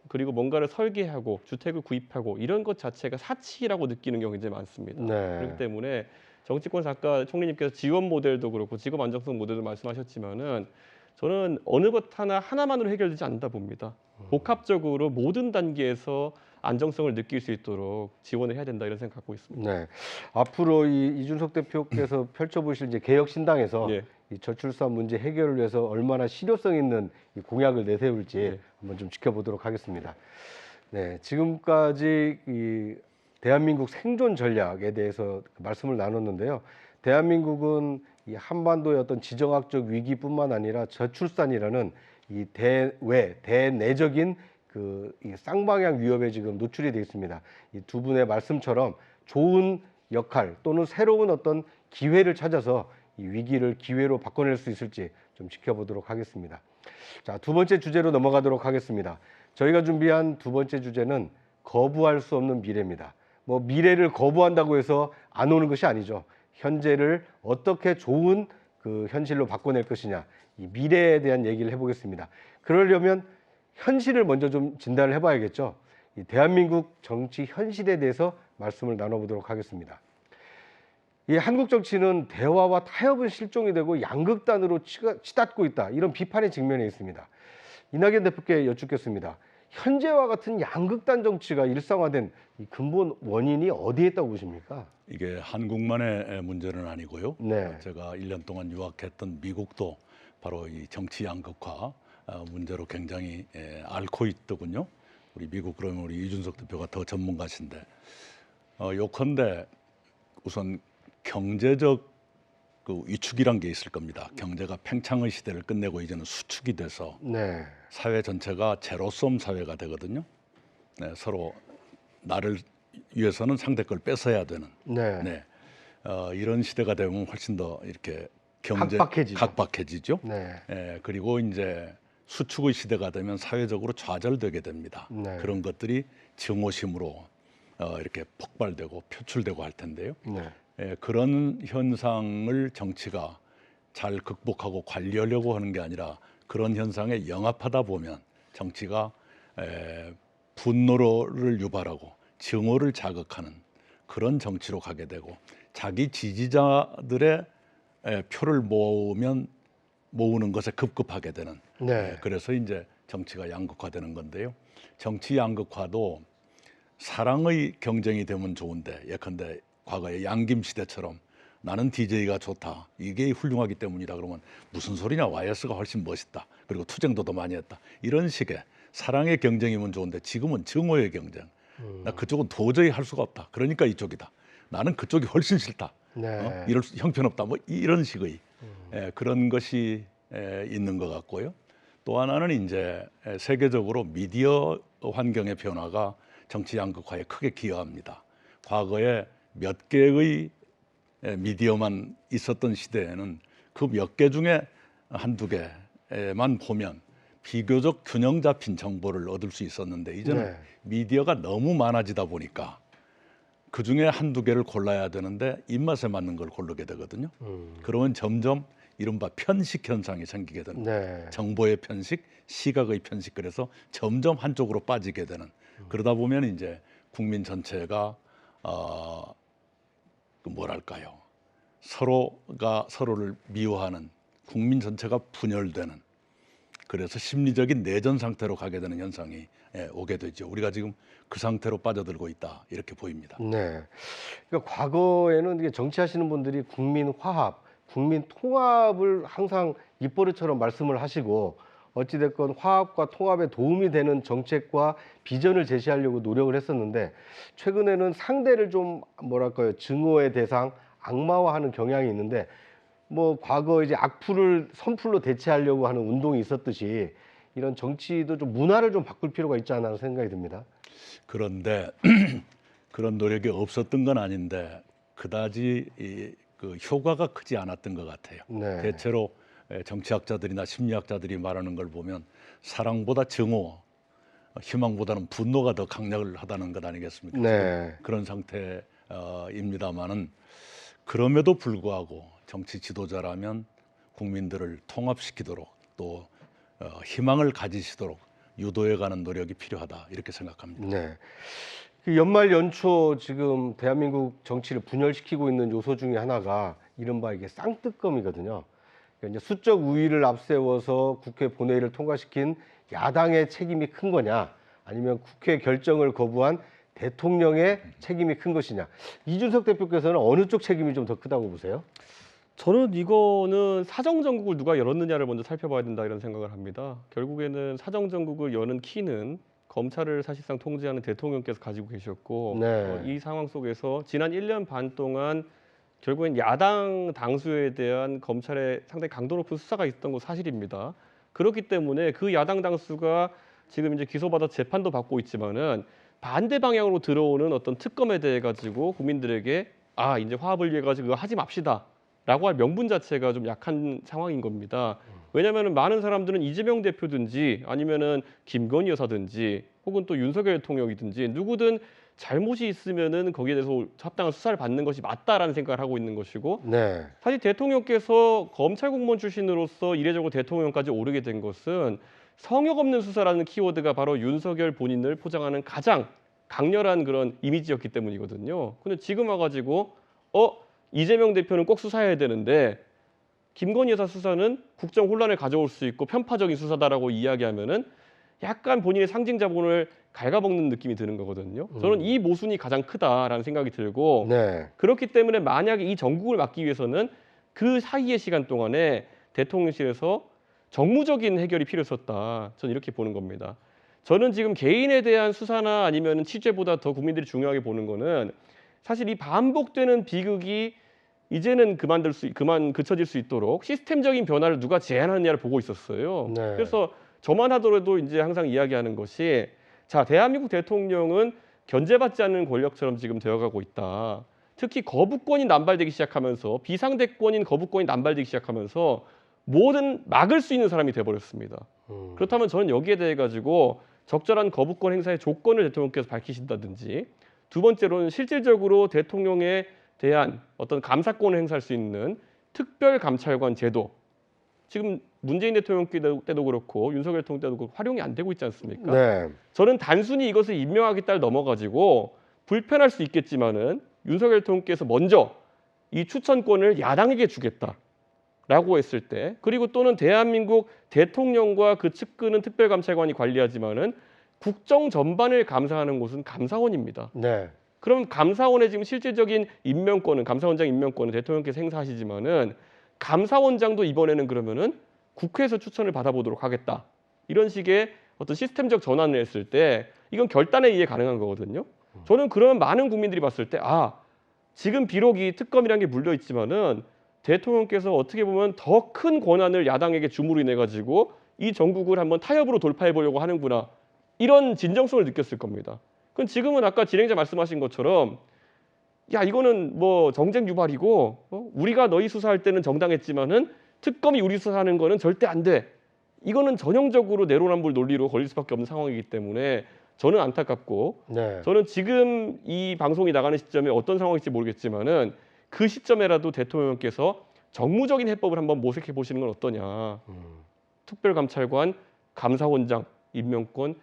그리고 뭔가를 설계하고 주택을 구입하고 이런 것 자체가 사치라고 느끼는 경우가 굉장히 많습니다. 네. 그렇기 때문에 정치권 아까 총리님께서 지원 모델도 그렇고 직업 안정성 모델도 말씀하셨지만은 저는 어느 것 하나만으로 해결되지 않는다 봅니다. 복합적으로 모든 단계에서 안정성을 느낄 수 있도록 지원을 해야 된다 이런 생각 갖고 있습니다. 네. 앞으로 이 이준석 대표께서 펼쳐보실 이제 개혁 신당에서 예. 이 저출산 문제 해결을 위해서 얼마나 실효성 있는 이 공약을 내세울지 네. 한번 좀 지켜보도록 하겠습니다. 네, 지금까지 이 대한민국 생존 전략에 대해서 말씀을 나눴는데요. 대한민국은 이 한반도의 어떤 지정학적 위기뿐만 아니라 저출산이라는 이 대내적인 이 쌍방향 위협에 지금 노출이 되어 있습니다. 이 두 분의 말씀처럼 좋은 역할 또는 새로운 어떤 기회를 찾아서 이 위기를 기회로 바꿔낼 수 있을지 좀 지켜보도록 하겠습니다. 자, 두 번째 주제로 넘어가도록 하겠습니다. 저희가 준비한 두 번째 주제는 거부할 수 없는 미래입니다. 뭐 미래를 거부한다고 해서 안 오는 것이 아니죠. 현재를 어떻게 좋은 그 현실로 바꿔낼 것이냐, 이 미래에 대한 얘기를 해보겠습니다. 그러려면 현실을 먼저 좀 진단을 해봐야겠죠. 이 대한민국 정치 현실에 대해서 말씀을 나눠보도록 하겠습니다. 이 한국 정치는 대화와 타협은 실종이 되고 양극단으로 치닫고 있다. 이런 비판의 직면에 있습니다. 이낙연 대표께 여쭙겠습니다. 현재와 같은 양극단 정치가 일상화된 이 근본 원인이 어디에 있다고 보십니까? 이게 한국만의 문제는 아니고요. 네. 제가 1년 동안 유학했던 미국도 바로 이 정치 양극화 문제로 굉장히 앓고 있더군요. 우리 미국 그러면 우리 이준석 대표가 더 전문가신데 요컨대 우선 경제적 그 위축이란 게 있을 겁니다. 경제가 팽창의 시대를 끝내고 이제는 수축이 돼서 네. 사회 전체가 제로섬 사회가 되거든요. 네, 서로 나를 위해서는 상대 걸 뺏어야 되는. 네. 네, 이런 시대가 되면 훨씬 더 이렇게 각박해지죠. 네. 그리고 이제 수축의 시대가 되면 사회적으로 좌절되게 됩니다. 네. 그런 것들이 증오심으로 이렇게 폭발되고 표출되고 할 텐데요. 네. 그런 현상을 정치가 잘 극복하고 관리하려고 하는 게 아니라 그런 현상에 영합하다 보면 정치가 분노를 유발하고 증오를 자극하는 그런 정치로 가게 되고 자기 지지자들의 표를 모으는 것에 급급하게 되는. 네. 그래서 이제 정치가 양극화되는 건데요. 정치 양극화도 사랑의 경쟁이 되면 좋은데 예컨대 과거의 양김 시대처럼 나는 DJ가 좋다. 이게 훌륭하기 때문이다. 그러면 무슨 소리냐. YS가 훨씬 멋있다. 그리고 투쟁도 더 많이 했다. 이런 식의 사랑의 경쟁이면 좋은데 지금은 증오의 경쟁. 나 그쪽은 도저히 할 수가 없다. 그러니까 이쪽이다. 나는 그쪽이 훨씬 싫다. 네. 이럴 형편없다. 뭐 이런 식의 그런 것이 있는 것 같고요. 또 하나는 이제 세계적으로 미디어 환경의 변화가 정치 양극화에 크게 기여합니다. 과거에 몇 개의 미디어만 있었던 시대에는 그 몇 개 중에 한두 개만 보면 비교적 균형 잡힌 정보를 얻을 수 있었는데 이제는 네. 미디어가 너무 많아지다 보니까 그 중에 한두 개를 골라야 되는데 입맛에 맞는 걸 고르게 되거든요. 그러면 점점 이른바 편식 현상이 생기게 되는 네. 정보의 편식, 시각의 편식 그래서 점점 한쪽으로 빠지게 되는 그러다 보면 이제 국민 전체가 그 뭐랄까요? 서로가 서로를 미워하는 국민 전체가 분열되는 그래서 심리적인 내전 상태로 가게 되는 현상이 오게 되죠. 우리가 지금 그 상태로 빠져들고 있다 이렇게 보입니다. 네. 그러니까 과거에는 이게 정치하시는 분들이 국민 화합, 국민 통합을 항상 입버릇처럼 말씀을 하시고 어찌됐건 화합과 통합에 도움이 되는 정책과 비전을 제시하려고 노력을 했었는데 최근에는 상대를 좀 뭐랄까요 증오의 대상, 악마화하는 경향이 있는데 뭐 과거 이제 악플을 선플로 대체하려고 하는 운동이 있었듯이 이런 정치도 좀 문화를 좀 바꿀 필요가 있지 않나 생각이 듭니다. 그런데 그런 노력이 없었던 건 아닌데 그다지 그 효과가 크지 않았던 것 같아요. 네. 대체로 정치학자들이나 심리학자들이 말하는 걸 보면 사랑보다 증오, 희망보다는 분노가 더 강력을 하다는 것 아니겠습니까? 네. 그런 상태입니다만은 그럼에도 불구하고 정치 지도자라면 국민들을 통합시키도록 또 희망을 가지시도록 유도해가는 노력이 필요하다 이렇게 생각합니다. 네. 그 연말 연초 지금 대한민국 정치를 분열시키고 있는 요소 중에 하나가 이른바 이게 쌍뜨검이거든요. 그러니까 이제 수적 우위를 앞세워서 국회 본회의를 통과시킨 야당의 책임이 큰 거냐, 아니면 국회 결정을 거부한 대통령의 책임이 큰 것이냐. 이준석 대표께서는 어느 쪽 책임이 좀 더 크다고 보세요? 저는 이거는 사정정국을 누가 열었느냐를 먼저 살펴봐야 된다 이런 생각을 합니다. 결국에는 사정정국을 여는 키는 검찰을 사실상 통제하는 대통령께서 가지고 계셨고 네. 이 상황 속에서 지난 1년 반 동안 결국엔 야당 당수에 대한 검찰의 상당히 강도 높은 수사가 있었던 거 사실입니다. 그렇기 때문에 그 야당 당수가 지금 이제 기소받아 재판도 받고 있지만은 반대 방향으로 들어오는 어떤 특검에 대해 가지고 국민들에게 이제 화합을 위해 가지고 그거 하지 맙시다. 라고 할 명분 자체가 좀 약한 상황인 겁니다. 왜냐하면 많은 사람들은 이재명 대표든지 아니면은 김건희 여사든지 혹은 또 윤석열 대통령이든지 누구든 잘못이 있으면은 거기에 대해서 합당한 수사를 받는 것이 맞다라는 생각을 하고 있는 것이고 네. 사실 대통령께서 검찰 공무원 출신으로서 이례적으로 대통령까지 오르게 된 것은 성역 없는 수사라는 키워드가 바로 윤석열 본인을 포장하는 가장 강렬한 그런 이미지였기 때문이거든요. 근데 지금 와가지고 이재명 대표는 꼭 수사해야 되는데 김건희 여사 수사는 국정 혼란을 가져올 수 있고 편파적인 수사다라고 이야기하면은 약간 본인의 상징 자본을 갉아먹는 느낌이 드는 거거든요. 저는 이 모순이 가장 크다라는 생각이 들고 네. 그렇기 때문에 만약에 이 정국을 막기 위해서는 그 사이의 시간 동안에 대통령실에서 정무적인 해결이 필요했었다. 저는 이렇게 보는 겁니다. 저는 지금 개인에 대한 수사나 아니면 취재보다 더 국민들이 중요하게 보는 거는 사실 이 반복되는 비극이 이제는 그만 그쳐질 수 있도록 시스템적인 변화를 누가 제안하느냐를 보고 있었어요. 네. 그래서 저만 하더라도 이제 항상 이야기하는 것이 자, 대한민국 대통령은 견제받지 않는 권력처럼 지금 되어가고 있다. 특히 거부권이 남발되기 시작하면서 비상대권인 거부권이 남발되기 시작하면서 뭐든 막을 수 있는 사람이 돼버렸습니다. 그렇다면 저는 여기에 대해 가지고 적절한 거부권 행사의 조건을 대통령께서 밝히신다든지 두 번째로는 실질적으로 대통령에 대한 어떤 감사권을 행사할 수 있는 특별감찰관 제도 지금 문재인 대통령 때도 그렇고 윤석열 대통령 때도 그렇고 활용이 안 되고 있지 않습니까? 네. 저는 단순히 이것을 임명하겠다를 넘어가지고 불편할 수 있겠지만은 윤석열 대통령께서 먼저 이 추천권을 야당에게 주겠다라고 했을 때 그리고 또는 대한민국 대통령과 그 측근은 특별감찰관이 관리하지만은 국정 전반을 감사하는 곳은 감사원입니다. 네. 그럼 감사원의 지금 실질적인 임명권은 감사원장 임명권은 대통령께서 행사하시지만은 감사원장도 이번에는 그러면은 국회에서 추천을 받아보도록 하겠다. 이런 식의 어떤 시스템적 전환을 했을 때 이건 결단에 의해 가능한 거거든요. 저는 그런 많은 국민들이 봤을 때 지금 비록 이 특검이라는 게 물려 있지만은 대통령께서 어떻게 보면 더 큰 권한을 야당에게 주무로 인해 가지고 이 정국을 한번 타협으로 돌파해 보려고 하는구나. 이런 진정성을 느꼈을 겁니다. 그럼 지금은 아까 진행자 말씀하신 것처럼 야 이거는 뭐 정쟁 유발이고 우리가 너희 수사할 때는 정당했지만은 특검이 우리 수사하는 거는 절대 안 돼. 이거는 전형적으로 내로남불 논리로 걸릴 수밖에 없는 상황이기 때문에 저는 안타깝고 네. 저는 지금 이 방송이 나가는 시점에 어떤 상황일지 모르겠지만은 그 시점에라도 대통령께서 정무적인 해법을 한번 모색해 보시는 건 어떠냐. 특별감찰관, 감사원장 임명권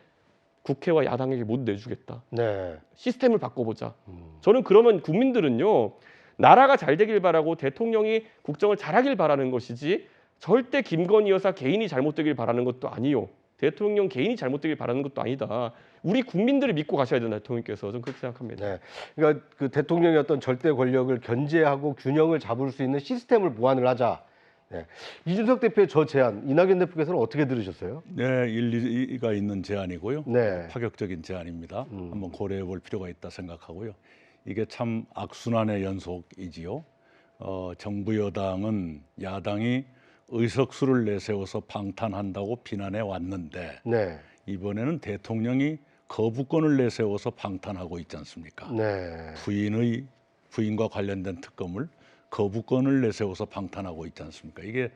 국회와 야당에게 모두 내주겠다. 네. 시스템을 바꿔보자. 저는 그러면 국민들은요. 나라가 잘 되길 바라고 대통령이 국정을 잘하길 바라는 것이지 절대 김건희 여사 개인이 잘못되길 바라는 것도 아니요. 대통령 개인이 잘못되길 바라는 것도 아니다. 우리 국민들을 믿고 가셔야 된다. 대통령께서. 저는 그렇게 생각합니다. 네. 그러니까 그 대통령의 어떤 절대 권력을 견제하고 균형을 잡을 수 있는 시스템을 보완을 하자. 네. 이준석 대표의 저 제안, 이낙연 대표께서는 어떻게 들으셨어요? 네, 일리가 있는 제안이고요. 네. 파격적인 제안입니다. 한번 고려해 볼 필요가 있다 생각하고요. 이게 참 악순환의 연속이지요. 정부 여당은 야당이 의석수를 내세워서 방탄한다고 비난해 왔는데 네. 이번에는 대통령이 거부권을 내세워서 방탄하고 있지 않습니까? 네. 부인과 관련된 특검을 거부권을 내세워서 방탄하고 있지 않습니까? 이게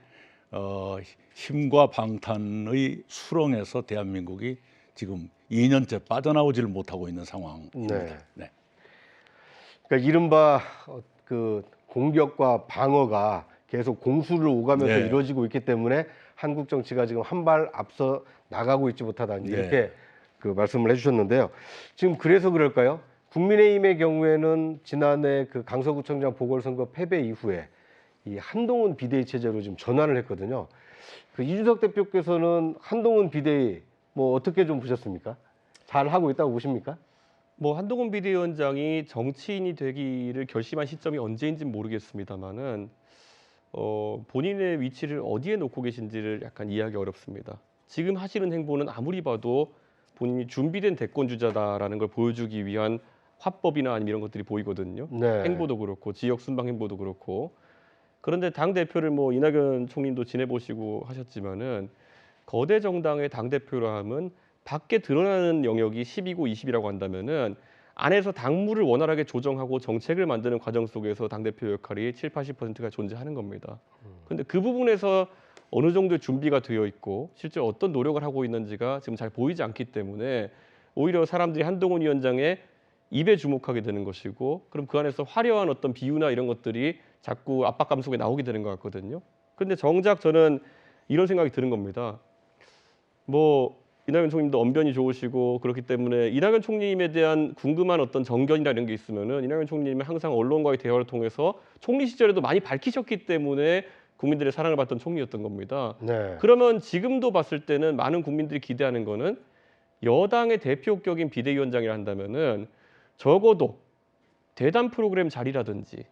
힘과 방탄의 수렁에서 대한민국이 지금 2년째 빠져나오지를 못하고 있는 상황입니다. 네. 네. 그러니까 이른바 그 공격과 방어가 계속 공수를 오가면서 네. 이루어지고 있기 때문에 한국 정치가 지금 한 발 앞서 나가고 있지 못하다 네. 이렇게 그 말씀을 해주셨는데요. 지금 그래서 그럴까요? 국민의힘의 경우에는 지난해 그 강서구청장 보궐선거 패배 이후에 이 한동훈 비대위 체제로 지금 전환을 했거든요. 그 이준석 대표께서는 한동훈 비대위 뭐 어떻게 좀 보셨습니까? 잘 하고 있다고 보십니까? 뭐 한동훈 비대위원장이 정치인이 되기를 결심한 시점이 언제인지는 모르겠습니다만은 본인의 위치를 어디에 놓고 계신지를 약간 이해하기 어렵습니다. 지금 하시는 행보는 아무리 봐도 본인이 준비된 대권 주자다라는 걸 보여주기 위한 화법이나 아니면 이런 것들이 보이거든요. 네. 행보도 그렇고 지역 순방 행보도 그렇고. 그런데 당 대표를 뭐 이낙연 총리도 지내보시고 하셨지만은 거대 정당의 당 대표라 하면 밖에 드러나는 영역이 10이고 20이라고 한다면은 안에서 당무를 원활하게 조정하고 정책을 만드는 과정 속에서 당 대표 역할이 7, 80%가 존재하는 겁니다. 그런데 그 부분에서 어느 정도의 준비가 되어 있고 실제 어떤 노력을 하고 있는지가 지금 잘 보이지 않기 때문에 오히려 사람들이 한동훈 위원장의 입에 주목하게 되는 것이고 그럼 그 안에서 화려한 어떤 비유나 이런 것들이 자꾸 압박감 속에 나오게 되는 것 같거든요. 그런데 정작 저는 이런 생각이 드는 겁니다. 뭐 이낙연 총리님도 언변이 좋으시고 그렇기 때문에 이낙연 총리님에 대한 궁금한 어떤 정견이나 이런 게 있으면은 이낙연 총리님은 항상 언론과의 대화를 통해서 총리 시절에도 많이 밝히셨기 때문에 국민들의 사랑을 받던 총리였던 겁니다. 네. 그러면 지금도 봤을 때는 많은 국민들이 기대하는 거는 여당의 대표격인 비대위원장이라 한다면은 적어도 대담 프로그램 자리라든지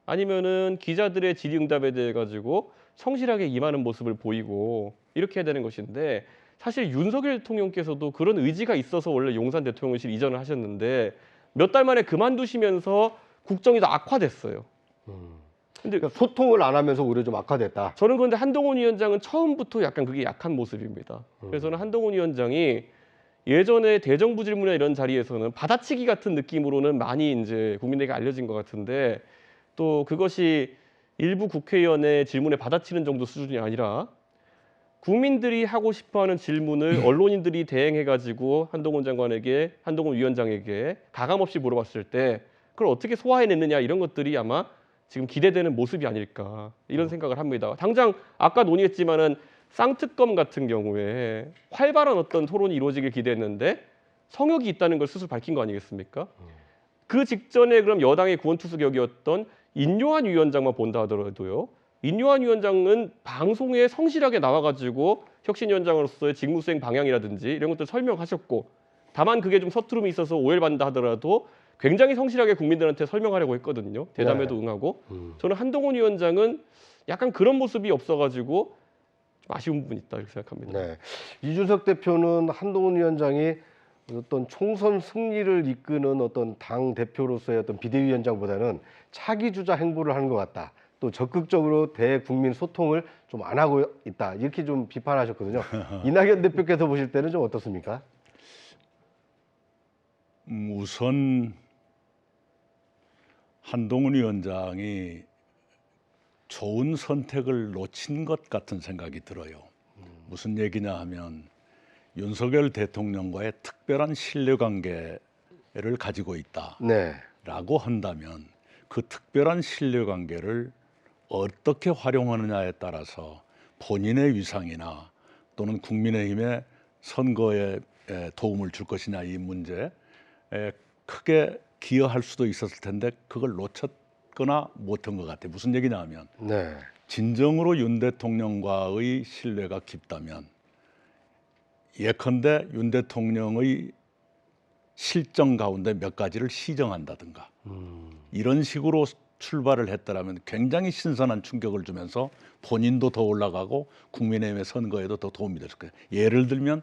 아니면은 기자들의 질의응답에 대해 가지고 성실하게 임하는 모습을 보이고 이렇게 해야 되는 것인데 사실 윤석열 대통령께서도 그런 의지가 있어서 원래 용산 대통령실 이전을 하셨는데 몇 달 만에 그만두시면서 국정이 더 악화됐어요. 근데 그러니까 소통을 안 하면서 오히려 좀 악화됐다. 저는 그런데 한동훈 위원장은 처음부터 약간 그게 약한 모습입니다. 그래서 저는 한동훈 위원장이 예전에 대정부 질문이나 이런 자리에서는 받아치기 같은 느낌으로는 많이 이제 국민에게 알려진 것 같은데 또 그것이 일부 국회의원의 질문에 받아치는 정도 수준이 아니라 국민들이 하고 싶어하는 질문을 언론인들이 대행해가지고 한동훈 장관에게, 한동훈 위원장에게 가감없이 물어봤을 때 그걸 어떻게 소화해냈느냐 이런 것들이 아마 지금 기대되는 모습이 아닐까 이런 생각을 합니다. 당장 아까 논의했지만은 쌍특검 같은 경우에 활발한 어떤 토론이 이루어지길 기대했는데 성역이 있다는 걸 스스로 밝힌 거 아니겠습니까? 그 직전에 그럼 여당의 구원투수격이었던 인요한 위원장만 본다 하더라도요. 인요한 위원장은 방송에 성실하게 나와가지고 혁신위원장으로서의 직무수행 방향이라든지 이런 것들 설명하셨고 다만 그게 좀 서투름이 있어서 오해를 받는다 하더라도 굉장히 성실하게 국민들한테 설명하려고 했거든요. 대담에도 네. 응하고. 저는 한동훈 위원장은 약간 그런 모습이 없어가지고 좀 아쉬운 부분이 있다 이렇게 생각합니다. 네. 이준석 대표는 한동훈 위원장이 어떤 총선 승리를 이끄는 어떤 당 대표로서의 어떤 비대위원장보다는 차기 주자 행보를 하는 것 같다. 또 적극적으로 대국민 소통을 좀 안 하고 있다. 이렇게 좀 비판하셨거든요. 이낙연 대표께서 보실 때는 좀 어떻습니까? 우선 한동훈 위원장이 좋은 선택을 놓친 것 같은 생각이 들어요. 무슨 얘기냐 하면 윤석열 대통령과의 특별한 신뢰관계를 가지고 네. 있다라고 한다면 그 특별한 신뢰관계를 어떻게 활용하느냐에 따라서 본인의 위상이나 또는 국민의힘의 선거에 도움을 줄 것이냐 이 문제에 크게 기여할 수도 있었을 텐데 그걸 놓쳤거나 못한 것 같아요. 무슨 얘기냐 하면 네. 진정으로 윤 대통령과의 신뢰가 깊다면 예컨대 윤 대통령의 실정 가운데 몇 가지를 시정한다든가 이런 식으로 출발을 했더라면 굉장히 신선한 충격을 주면서 본인도 더 올라가고 국민의힘의 선거에도 더 도움이 됐을 거예요. 예를 들면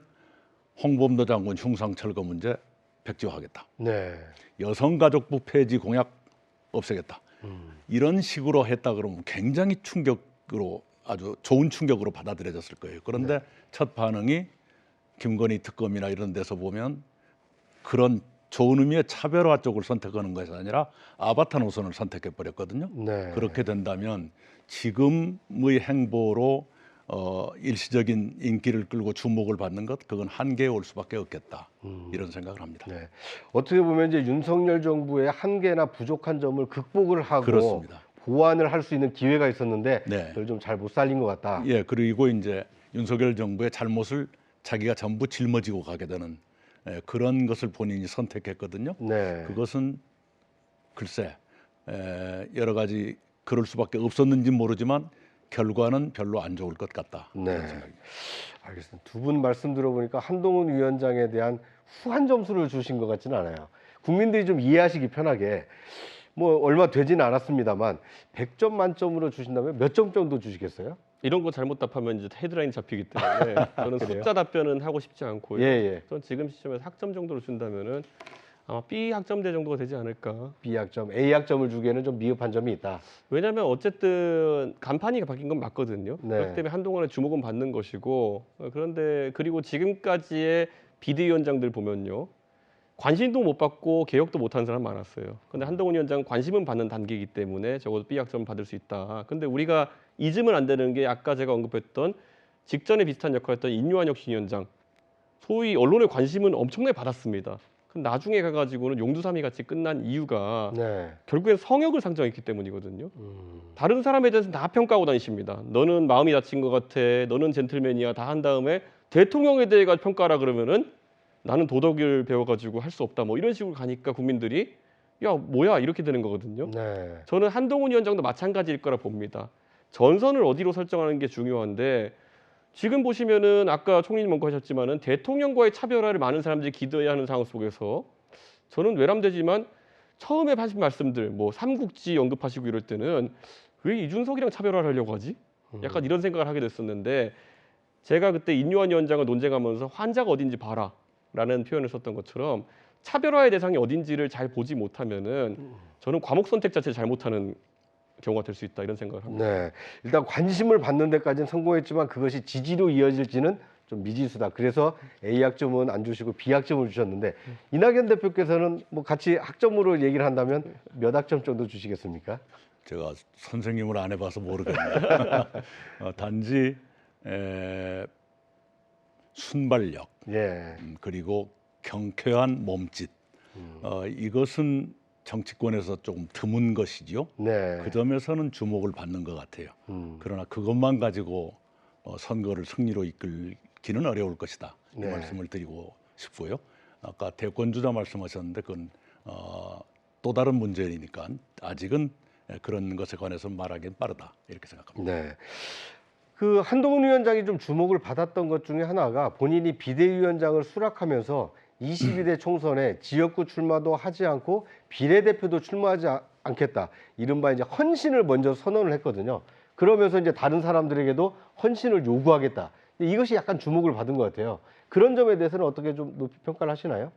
홍범도 장군 흉상철거 문제 백지화하겠다. 네. 여성가족부 폐지 공약 없애겠다. 이런 식으로 했다 그러면 굉장히 충격으로 아주 좋은 충격으로 받아들여졌을 거예요. 그런데 첫 반응이 김건희 특검이나 이런 데서 보면 그런 좋은 의미의 차별화 쪽을 선택하는 것이 아니라 아바타 노선을 선택해 버렸거든요. 네. 그렇게 된다면 지금의 행보로 일시적인 인기를 끌고 주목을 받는 것 그건 한계에 올 수밖에 없겠다 이런 생각을 합니다. 네. 어떻게 보면 이제 윤석열 정부의 한계나 부족한 점을 극복을 하고 그렇습니다. 보완을 할 수 있는 기회가 있었는데 네. 그걸 좀 잘 못 살린 것 같다. 예, 그리고 이제 윤석열 정부의 잘못을 자기가 전부 짊어지고 가게 되는 그런 것을 본인이 선택했거든요. 네. 그것은 글쎄 여러 가지 그럴 수밖에 없었는지 모르지만 결과는 별로 안 좋을 것 같다. 네. 알겠습니다. 두 분 말씀 들어보니까 한동훈 위원장에 대한 후한 점수를 주신 것 같지는 않아요. 국민들이 좀 이해하시기 편하게 뭐 얼마 되지는 않았습니다만 100점 만점으로 주신다면 몇 점 정도 주시겠어요? 이런 거 잘못 답하면 이제 헤드라인 잡히기 때문에 저는 숫자 답변은 하고 싶지 않고요. 예. 전 지금 시점에서 학점 정도로 준다면은 아마 B 학점대 정도가 되지 않을까. B 학점, A 학점을 주기에는 좀 미흡한 점이 있다. 왜냐하면 어쨌든 간판이 바뀐 건 맞거든요. 네. 그렇기 때문에 한동안의 주목은 받는 것이고 그런데 그리고 지금까지의 비대위원장들 보면요. 관심도 못 받고 개혁도 못하는 사람 많았어요. 근데 한동훈 위원장은 관심은 받는 단계이기 때문에 적어도 B 학점 받을 수 있다. 근데 우리가 잊으면 안 되는 게 아까 제가 언급했던 직전에 비슷한 역할을 했던 인요한 혁신위원장. 소위 언론의 관심은 엄청나게 받았습니다. 근데 나중에 가가지고는 용두사미 같이 끝난 이유가 네. 결국엔 성역을 상정했기 때문이거든요. 다른 사람에 대해서는 다 평가하고 다니십니다. 너는 마음이 다친 것 같아. 너는 젠틀맨이야. 다 한 다음에 대통령에 대해 가지고 평가하라 그러면은 나는 도덕을 배워가지고 할 수 없다 뭐 이런 식으로 가니까 국민들이 야 뭐야 이렇게 되는 거거든요. 네. 저는 한동훈 위원장도 마찬가지일 거라 봅니다. 전선을 어디로 설정하는 게 중요한데 지금 보시면은 아까 총리님 언급하셨지만은 대통령과의 차별화를 많은 사람들이 기대하는 상황 속에서 저는 외람되지만 처음에 하신 말씀들 뭐 삼국지 언급하시고 이럴 때는 왜 이준석이랑 차별화를 하려고 하지? 약간 이런 생각을 하게 됐었는데 제가 그때 인요한 위원장을 논쟁하면서 환자가 어딘지 봐라라는 표현을 썼던 것처럼 차별화의 대상이 어딘지를 잘 보지 못하면은 저는 과목 선택 자체를 잘못하는 경우가 될 수 있다 이런 생각을 합니다. 네. 일단 관심을 받는 데까지는 성공했지만 그것이 지지로 이어질지는 좀 미지수다. 그래서 A 학점은 안 주시고 B 학점을 주셨는데 이낙연 대표께서는 뭐 같이 학점으로 얘기를 한다면 몇 학점 정도 주시겠습니까? 제가 선생님을 안 해봐서 모르겠네요. 단지 순발력 예. 그리고 경쾌한 몸짓 이것은 정치권에서 조금 드문 것이죠. 네. 그 점에서는 주목을 받는 것 같아요. 음. 그러나 그것만 가지고 선거를 승리로 이끌기는 어려울 것이다. 이 네. 말씀을 드리고 싶고요. 아까 대권주자 말씀하셨는데 그건 또 다른 문제이니까 아직은 그런 것에 관해서 말하기는 빠르다 이렇게 생각합니다. 네. 그 한동훈 위원장이 좀 주목을 받았던 것 중에 하나가 본인이 비대위원장을 수락하면서 22대 총선에 지역구 출마도 하지 않고 비례대표도 출마하지 않겠다. 이른바 이제 헌신을 먼저 선언을 했거든요. 그러면서 이제 다른 사람들에게도 헌신을 요구하겠다. 이것이 약간 주목을 받은 것 같아요. 그런 점에 대해서는 어떻게 좀 높이 평가를 하시나요?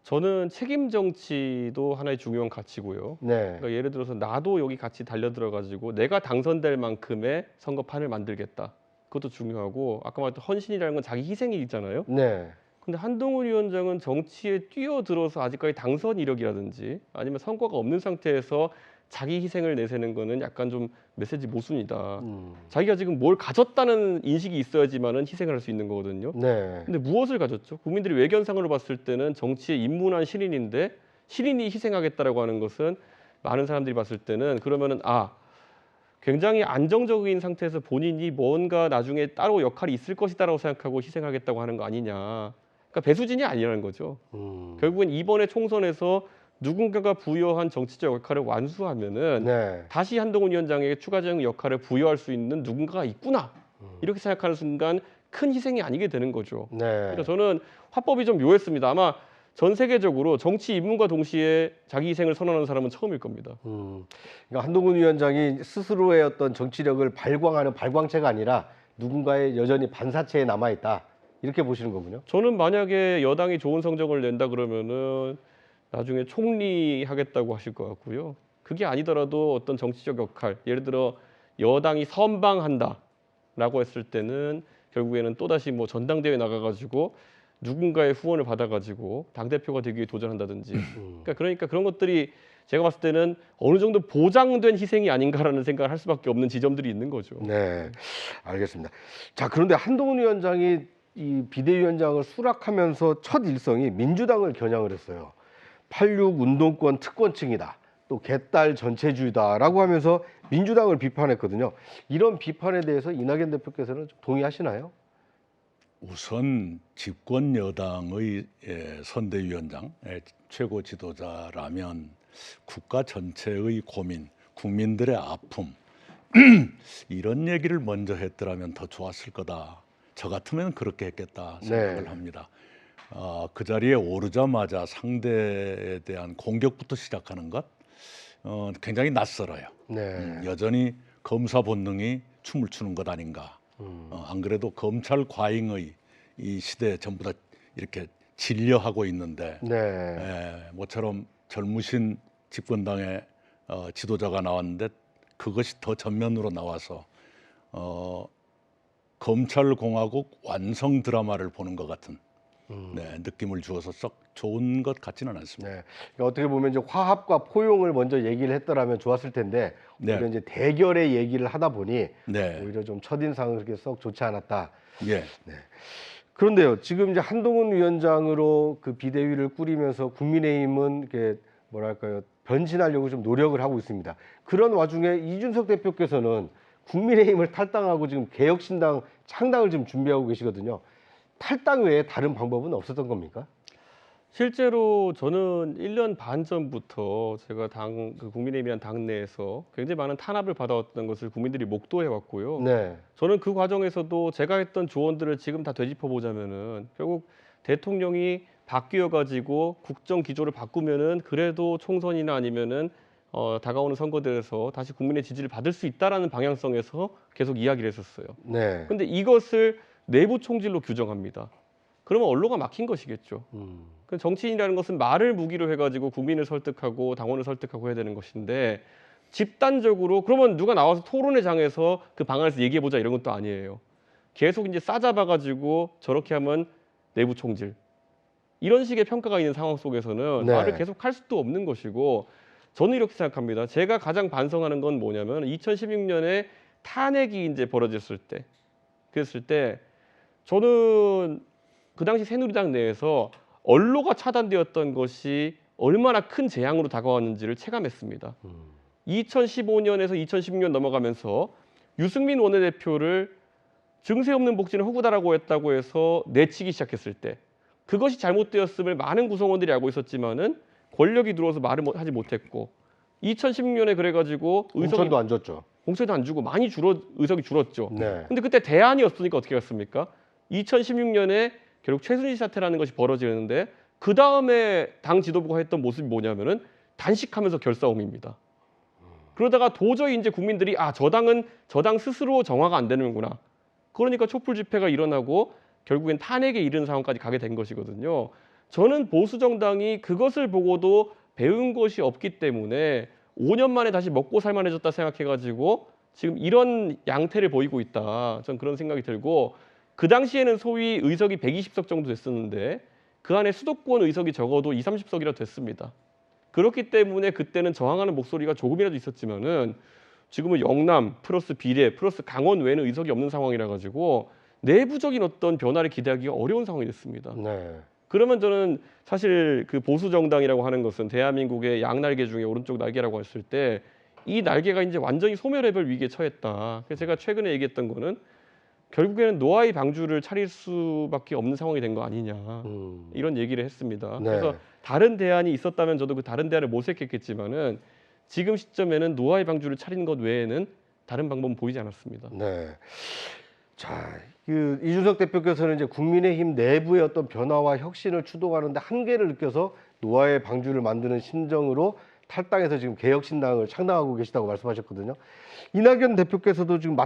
저는 책임 정치도 하나의 중요한 가치고요. 네. 그러니까 예를 들어서 나도 여기 같이 달려들어 가지고 내가 당선될 만큼의 선거판을 만들겠다. 그것도 중요하고 아까 말했던 헌신이라는 건 자기 희생이 있잖아요. 네. 근데 한동훈 위원장은 정치에 뛰어들어서 아직까지 당선 이력이라든지 아니면 선거가 없는 상태에서 자기 희생을 내세는 거는 약간 좀 메시지 모순이다. 자기가 지금 뭘 가졌다는 인식이 있어야지만은 희생을 할 수 있는 거거든요. 네. 근데 무엇을 가졌죠? 국민들이 외견상으로 봤을 때는 정치에 입문한 신인인데 신인이 희생하겠다라고 하는 것은 많은 사람들이 봤을 때는 그러면은 굉장히 안정적인 상태에서 본인이 뭔가 나중에 따로 역할이 있을 것이다라고 생각하고 희생하겠다고 하는 거 아니냐. 그러니까 배수진이 아니라는 거죠. 결국엔 이번에 총선에서 누군가가 부여한 정치적 역할을 완수하면은 네. 다시 한동훈 위원장에게 추가적인 역할을 부여할 수 있는 누군가가 있구나. 이렇게 생각하는 순간 큰 희생이 아니게 되는 거죠. 네. 그러니까 저는 화법이 좀 묘했습니다. 아마 전 세계적으로 정치 입문과 동시에 자기 희생을 선언하는 사람은 처음일 겁니다. 그러니까 한동훈 위원장이 스스로의 어떤 정치력을 발광하는 발광체가 아니라 누군가의 여전히 반사체에 남아 있다. 이렇게 보시는 거군요. 저는 만약에 여당이 좋은 성적을 낸다 그러면은 나중에 총리 하겠다고 하실 것 같고요. 그게 아니더라도 어떤 정치적 역할, 예를 들어 여당이 선방한다라고 했을 때는 결국에는 또다시 뭐 전당대회 나가가지고 누군가의 후원을 받아가지고 당대표가 되기 위해 도전한다든지. 그러니까 그런 것들이 제가 봤을 때는 어느 정도 보장된 희생이 아닌가라는 생각을 할 수밖에 없는 지점들이 있는 거죠. 네, 알겠습니다. 자, 그런데 한동훈 위원장이 이 비대위원장을 수락하면서 첫 일성이 민주당을 겨냥을 했어요. 86 운동권 특권층이다. 또 개딸 전체주의다라고 하면서 민주당을 비판했거든요. 이런 비판에 대해서 이낙연 대표께서는 좀 동의하시나요? 우선 집권 여당의 선대위원장 최고 지도자라면 국가 전체의 고민, 국민들의 아픔 이런 얘기를 먼저 했더라면 더 좋았을 거다. 저 같으면 그렇게 했겠다 생각을 네. 합니다. 그 자리에 오르자마자 상대에 대한 공격부터 시작하는 것 굉장히 낯설어요. 네. 여전히 검사 본능이 춤을 추는 것 아닌가. 안 그래도 검찰 과잉의 이 시대에 전부 다 이렇게 진려하고 있는데 네. 모처럼 젊으신 집권당의 지도자가 나왔는데 그것이 더 전면으로 나와서 검찰공화국 완성 드라마를 보는 것 같은 느낌을 주어서 썩 좋은 것 같지는 않습니다. 네. 그러니까 어떻게 보면 이제 화합과 포용을 먼저 얘기를 했더라면 좋았을 텐데 네. 오히려 이제 대결의 얘기를 하다 보니 네, 오히려 좀 첫인상은 그렇게 썩 좋지 않았다. 예, 그런데요, 지금 이제 한동훈 위원장으로 그 비대위를 꾸리면서 국민의힘은 이렇게 뭐랄까요, 변신하려고 좀 노력을 하고 있습니다. 그런 와중에 이준석 대표께서는 국민의힘을 탈당하고 지금 개혁신당 창당을 지금 준비하고 계시거든요. 탈당 외에 다른 방법은 없었던 겁니까? 실제로 저는 1년 반 전부터 제가 국민의힘이라는 당 내에서 굉장히 많은 탄압을 받아왔던 것을 국민들이 목도해 왔고요. 네. 저는 그 과정에서도 제가 했던 조언들을 지금 다 되짚어 보자면은 결국 대통령이 바뀌어 가지고 국정 기조를 바꾸면은 그래도 총선이나 아니면은 다가오는 선거들에서 다시 국민의 지지를 받을 수 있다라는 방향성에서 계속 이야기를 했었어요. 네. 근데 이것을 내부 총질로 규정합니다. 그러면 언로가 막힌 것이겠죠. 그 정치인이라는 것은 말을 무기로 해가지고 국민을 설득하고 당원을 설득하고 해야 되는 것인데 집단적으로 그러면 누가 나와서 토론회 장에서 그 방안에서 얘기해보자 이런 것도 아니에요. 계속 이제 싸잡아가지고 저렇게 하면 내부 총질 이런 식의 평가가 있는 상황 속에서는 네. 말을 계속 할 수도 없는 것이고 저는 이렇게 생각합니다. 제가 가장 반성하는 건 뭐냐면 2016년에 탄핵이 이제 벌어졌을 때 그랬을 때 저는 그 당시 새누리당 내에서 언로가 차단되었던 것이 얼마나 큰 재앙으로 다가왔는지를 체감했습니다. 2015년에서 2016년 넘어가면서 유승민 원내대표를 증세 없는 복지는 허구다라고 했다고 해서 내치기 시작했을 때 그것이 잘못되었음을 많은 구성원들이 알고 있었지만은 권력이 들어와서 말을 하지 못했고 2016년에 그래가지고 공천도 안 줬죠. 공천도 안 주고 많이 의석이 줄었죠. 네. 근데 그때 대안이 없으니까 어떻게 했습니까? 2016년에 결국 최순실 사태라는 것이 벌어지는데 그 다음에 당 지도부가 했던 모습이 뭐냐면은 단식하면서 결사옹입니다. 그러다가 도저히 이제 국민들이 저 당은 저 당 스스로 정화가 안 되는구나. 그러니까 촛불 집회가 일어나고 결국엔 탄핵에 이른 상황까지 가게 된 것이거든요. 저는 보수 정당이 그것을 보고도 배운 것이 없기 때문에 5년 만에 다시 먹고 살만해졌다 생각해가지고 지금 이런 양태를 보이고 있다. 전 그런 생각이 들고 그 당시에는 소위 의석이 120석 정도 됐었는데 그 안에 수도권 의석이 적어도 20, 30석이라 됐습니다. 그렇기 때문에 그때는 저항하는 목소리가 조금이라도 있었지만은 지금은 영남 플러스 비례 플러스 강원 외에는 의석이 없는 상황이라 가지고 내부적인 어떤 변화를 기대하기가 어려운 상황이 됐습니다. 네. 그러면 저는 사실 그 보수 정당이라고 하는 것은 대한민국의 양날개 중에 오른쪽 날개라고 했을 때 이 날개가 이제 완전히 소멸해버릴 위기에 처했다. 그래서 제가 최근에 얘기했던 거는 결국에는 노아의 방주를 차릴 수밖에 없는 상황이 된 거 아니냐 이런 얘기를 했습니다. 네. 그래서 다른 대안이 있었다면 저도 그 다른 대안을 모색했겠지만은 지금 시점에는 노아의 방주를 차리는 것 외에는 다른 방법은 보이지 않았습니다. 네. 자, 이준석 대표께서는 이제 국민의힘 내부의 어떤 변화와 혁신을 추동하는데 한계를 느껴서 노아의 방주를 만드는 심정으로 탈당해서 지금 개혁신당을 창당하고 계시다고 말씀하셨거든요. 이낙연 대표께서도 지금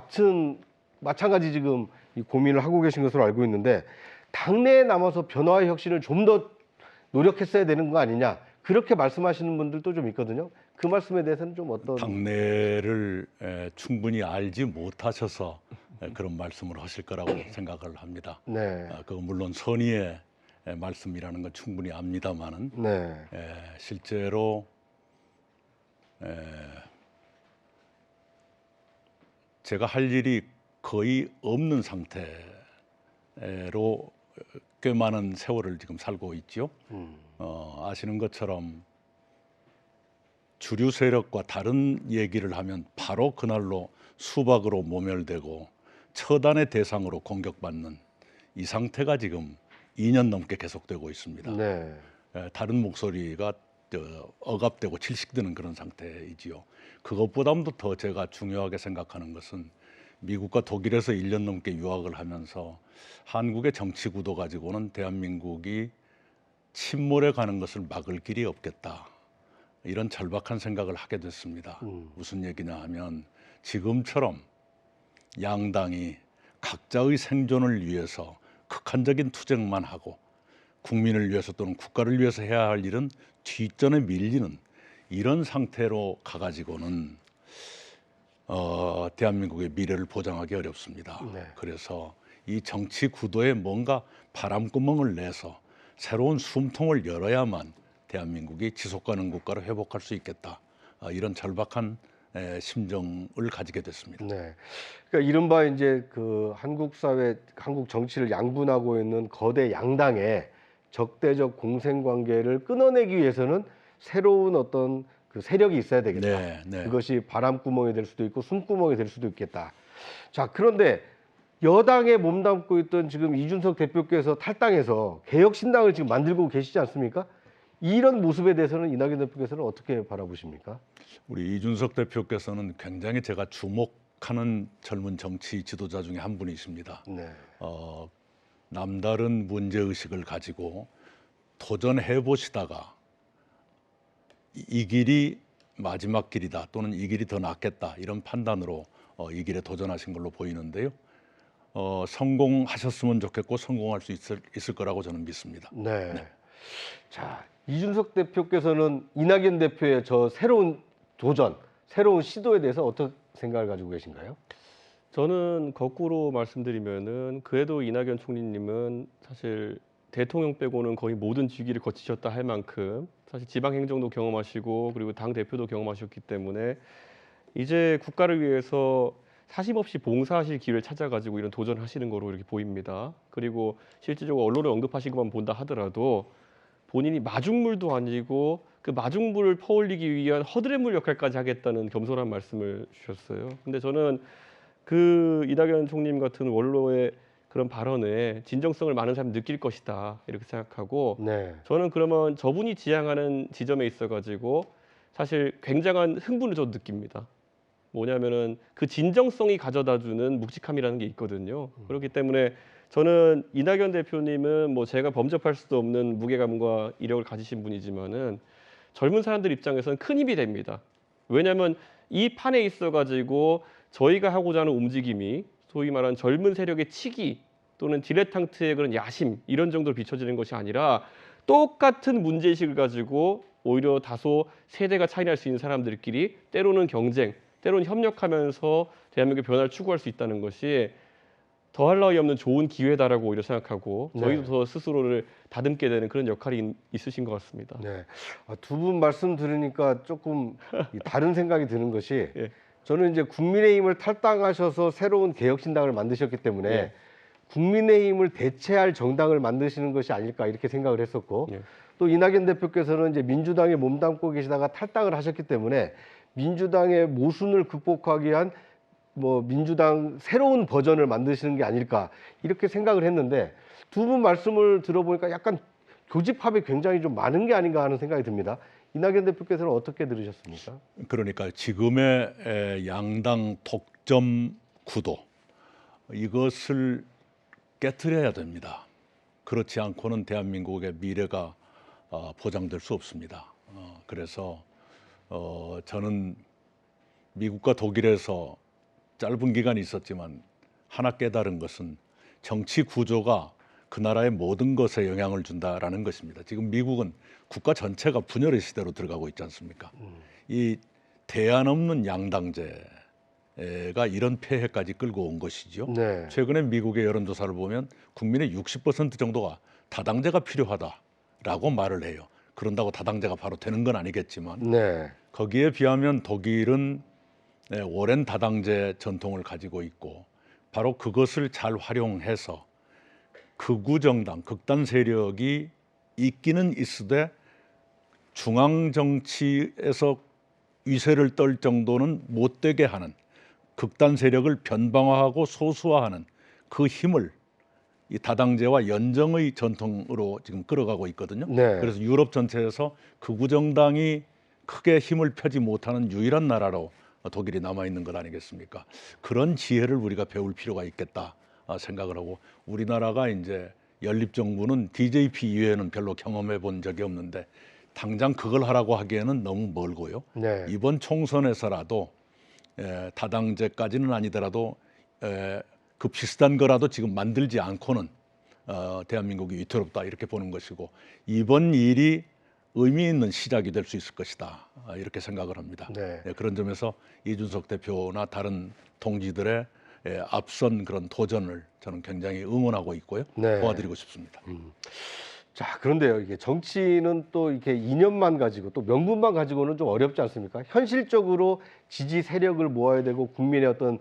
마찬가지 지금 이 고민을 하고 계신 것으로 알고 있는데 당내에 남아서 변화와 혁신을 좀 더 노력했어야 되는 거 아니냐 그렇게 말씀하시는 분들도 좀 있거든요. 그 말씀에 대해서는 좀 어떤 당내를 충분히 알지 못하셔서 그런 말씀을 하실 거라고 생각을 합니다. 네. 그 물론 선의의 말씀이라는 건 충분히 압니다만은 네. 실제로 제가 할 일이 거의 없는 상태로 꽤 많은 세월을 지금 살고 있죠. 아시는 것처럼 주류 세력과 다른 얘기를 하면 바로 그날로 수박으로 모멸되고 처단의 대상으로 공격받는 이 상태가 지금 2년 넘게 계속되고 있습니다. 네. 다른 목소리가 억압되고 질식되는 그런 상태이지요. 그것보다도 더 제가 중요하게 생각하는 것은 미국과 독일에서 1년 넘게 유학을 하면서 한국의 정치 구도 가지고는 대한민국이 침몰해 가는 것을 막을 길이 없겠다. 이런 절박한 생각을 하게 됐습니다. 무슨 얘기냐 하면 지금처럼 양당이 각자의 생존을 위해서 극한적인 투쟁만 하고 국민을 위해서 또는 국가를 위해서 해야 할 일은 뒷전에 밀리는 이런 상태로 가가지고는 대한민국의 미래를 보장하기 어렵습니다. 네. 그래서 이 정치 구도에 뭔가 바람구멍을 내서 새로운 숨통을 열어야만 대한민국이 지속가능 국가로 회복할 수 있겠다. 이런 절박한 심정을 가지게 됐습니다. 네. 그러니까 이른바 이제 그 한국 사회, 한국 정치를 양분하고 있는 거대 양당의 적대적 공생 관계를 끊어내기 위해서는 새로운 어떤 그 세력이 있어야 되겠다. 네, 네. 그것이 바람구멍이 될 수도 있고 숨구멍이 될 수도 있겠다. 자, 그런데 여당에 몸담고 있던 지금 이준석 대표께서 탈당해서 개혁신당을 지금 만들고 계시지 않습니까? 이런 모습에 대해서는 이낙연 대표께서는 어떻게 바라보십니까? 우리 이준석 대표께서는 굉장히 제가 주목하는 젊은 정치 지도자 중에 한 분이십니다. 네. 남다른 문제 의식을 가지고 도전해 보시다가 이 길이 마지막 길이다 또는 이 길이 더 낫겠다 이런 판단으로 이 길에 도전하신 걸로 보이는데요. 성공하셨으면 좋겠고 성공할 수 있을 거라고 저는 믿습니다. 네. 자, 이준석 대표께서는 이낙연 대표의 저 새로운 도전, 새로운 시도에 대해서 어떤 생각을 가지고 계신가요? 저는 거꾸로 말씀드리면은 그래도 이낙연 총리님은 사실 대통령 빼고는 거의 모든 직위를 거치셨다 할 만큼 사실 지방 행정도 경험하시고 그리고 당 대표도 경험하셨기 때문에 이제 국가를 위해서 사심없이 봉사하실 기회를 찾아가지고 이런 도전하시는 거로 이렇게 보입니다. 그리고 실질적으로 언론에 언급하신 것만 본다 하더라도 본인이 마중물도 아니고 그 마중물을 퍼올리기 위한 허드렛물 역할까지 하겠다는 겸손한 말씀을 주셨어요. 근데 저는 그 이낙연 총리님 같은 원로의 그런 발언에 진정성을 많은 사람이 느낄 것이다 이렇게 생각하고 네. 저는 그러면 저분이 지향하는 지점에 있어가지고 사실 굉장한 흥분을 저도 느낍니다. 뭐냐면은 그 진정성이 가져다주는 묵직함이라는 게 있거든요. 그렇기 때문에 저는 이낙연 대표님은 뭐 제가 범접할 수도 없는 무게감과 이력을 가지신 분이지만은 젊은 사람들 입장에서는 큰 힘이 됩니다. 왜냐하면 이 판에 있어가지고 저희가 하고자 하는 움직임이 소위 말하는 젊은 세력의 치기 또는 디레탕트의 그런 야심 이런 정도로 비춰지는 것이 아니라 똑같은 문제의식을 가지고 오히려 다소 세대가 차이 날 수 있는 사람들끼리 때로는 경쟁, 때로는 협력하면서 대한민국의 변화를 추구할 수 있다는 것이 더할 나위 없는 좋은 기회다라고 오히려 생각하고 저희도 네. 더 스스로를 다듬게 되는 그런 역할이 있으신 것 같습니다. 네. 두 분 말씀 들으니까 조금 다른 생각이 드는 것이 예. 저는 이제 국민의힘을 탈당하셔서 새로운 개혁신당을 만드셨기 때문에 예. 국민의힘을 대체할 정당을 만드시는 것이 아닐까 이렇게 생각을 했었고 예. 또 이낙연 대표께서는 이제 민주당에 몸담고 계시다가 탈당을 하셨기 때문에 민주당의 모순을 극복하기 위한 뭐 민주당 새로운 버전을 만드시는 게 아닐까 이렇게 생각을 했는데 두 분 말씀을 들어보니까 약간 교집합이 굉장히 좀 많은 게 아닌가 하는 생각이 듭니다. 이낙연 대표께서는 어떻게 들으셨습니까? 그러니까 지금의 양당 독점 구도 이것을 깨트려야 됩니다. 그렇지 않고는 대한민국의 미래가 보장될 수 없습니다. 그래서 저는 미국과 독일에서 짧은 기간이 있었지만 하나 깨달은 것은 정치 구조가 그 나라의 모든 것에 영향을 준다라는 것입니다. 지금 미국은 국가 전체가 분열의 시대로 들어가고 있지 않습니까? 이 대안 없는 양당제가 이런 폐해까지 끌고 온 것이죠. 네. 최근에 미국의 여론조사를 보면 국민의 60% 정도가 다당제가 필요하다라고 말을 해요. 그런다고 다당제가 바로 되는 건 아니겠지만 네. 거기에 비하면 독일은 오랜 다당제 전통을 가지고 있고 바로 그것을 잘 활용해서 극우 정당, 극단 세력이 있기는 있으되 중앙 정치에서 위세를 떨 정도는 못 되게 하는 극단 세력을 변방화하고 소수화하는 그 힘을 이 다당제와 연정의 전통으로 지금 끌어가고 있거든요. 네. 그래서 유럽 전체에서 극우 정당이 크게 힘을 펴지 못하는 유일한 나라로 독일이 남아 있는 것 아니겠습니까? 그런 지혜를 우리가 배울 필요가 있겠다 생각을 하고 우리나라가 이제 연립 정부는 DJP 이외에는 별로 경험해 본 적이 없는데 당장 그걸 하라고 하기에는 너무 멀고요. 네. 이번 총선에서라도 다당제까지는 아니더라도 그 비슷한 거라도 지금 만들지 않고는 대한민국이 위태롭다 이렇게 보는 것이고 이번 일이 의미 있는 시작이 될 수 있을 것이다 이렇게 생각을 합니다. 네. 그런 점에서 이준석 대표나 다른 동지들의 앞선 그런 도전을 저는 굉장히 응원하고 있고요. 네. 도와드리고 싶습니다. 자, 그런데요, 이게 정치는 또 이렇게 이념만 가지고 또 명분만 가지고는 좀 어렵지 않습니까? 현실적으로 지지 세력을 모아야 되고 국민의 어떤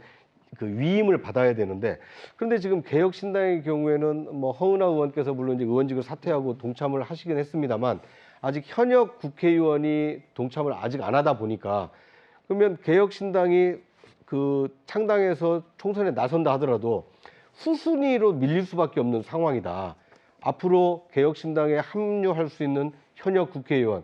그 위임을 받아야 되는데 그런데 지금 개혁신당의 경우에는 뭐 허은하 의원께서 물론 이제 의원직을 사퇴하고 동참을 하시긴 했습니다만 아직 현역 국회의원이 동참을 아직 안 하다 보니까 그러면 개혁신당이 그 창당해서 총선에 나선다 하더라도 후순위로 밀릴 수밖에 없는 상황이다. 앞으로 개혁신당에 합류할 수 있는 현역 국회의원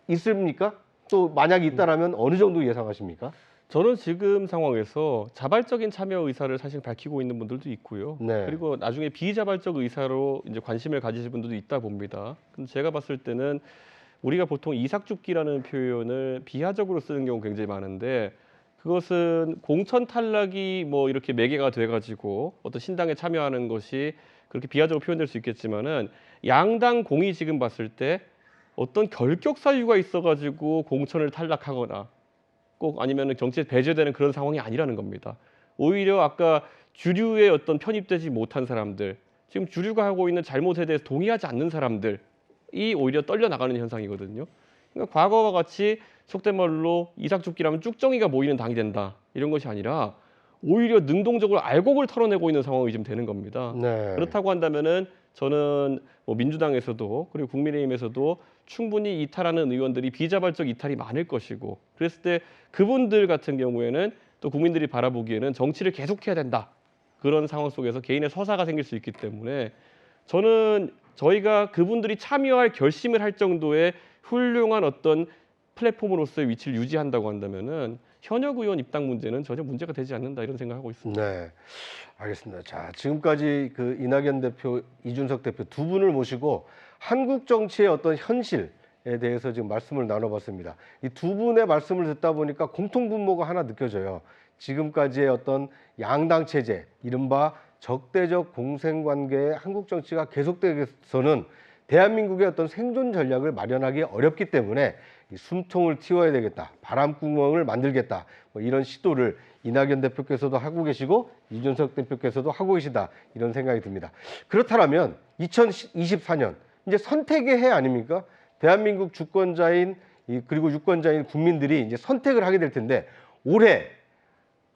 있습니까? 또 만약에 있다라면 어느 정도 예상하십니까? 저는 지금 상황에서 자발적인 참여 의사를 사실 밝히고 있는 분들도 있고요. 네. 그리고 나중에 비자발적 의사로 이제 관심을 가지실 분들도 있다 봅니다. 근데 제가 봤을 때는 우리가 보통 이삭죽기라는 표현을 비하적으로 쓰는 경우 굉장히 많은데 그것은 공천 탈락이 뭐 이렇게 매개가 돼가지고 어떤 신당에 참여하는 것이 그렇게 비하적으로 표현될 수 있겠지만은 양당 공이 지금 봤을 때 어떤 결격 사유가 있어가지고 공천을 탈락하거나 꼭 아니면 정치에 배제되는 그런 상황이 아니라는 겁니다. 오히려 아까 주류에 어떤 편입되지 못한 사람들, 지금 주류가 하고 있는 잘못에 대해서 동의하지 않는 사람들이 오히려 떨려 나가는 현상이거든요. 그러니까 과거와 같이 속된 말로 이삭죽기라면 쭉정이가 모이는 당이 된다 이런 것이 아니라 오히려 능동적으로 알곡을 털어내고 있는 상황이 지금 되는 겁니다. 네. 그렇다고 한다면은 저는 뭐 민주당에서도 그리고 국민의힘에서도 충분히 이탈하는 의원들이 비자발적 이탈이 많을 것이고 그랬을 때 그분들 같은 경우에는 또 국민들이 바라보기에는 정치를 계속해야 된다 그런 상황 속에서 개인의 서사가 생길 수 있기 때문에 저는 저희가 그분들이 참여할 결심을 할 정도의 훌륭한 어떤 플랫폼으로서의 위치를 유지한다고 한다면은 현역 의원 입당 문제는 전혀 문제가 되지 않는다 이런 생각하고 있습니다. 네, 알겠습니다. 자, 지금까지 그 이낙연 대표, 이준석 대표 두 분을 모시고 한국 정치의 어떤 현실에 대해서 지금 말씀을 나눠봤습니다. 이 두 분의 말씀을 듣다 보니까 공통 분모가 하나 느껴져요. 지금까지의 어떤 양당 체제, 이른바 적대적 공생관계의 한국 정치가 계속되서는 대한민국의 어떤 생존 전략을 마련하기 어렵기 때문에 이 숨통을 틔워야 되겠다, 바람구멍을 만들겠다, 뭐 이런 시도를 이낙연 대표께서도 하고 계시고 이준석 대표께서도 하고 계시다 이런 생각이 듭니다. 그렇다면 2024년 이제 선택의 해 아닙니까? 대한민국 주권자인 그리고 유권자인 국민들이 이제 선택을 하게 될 텐데 올해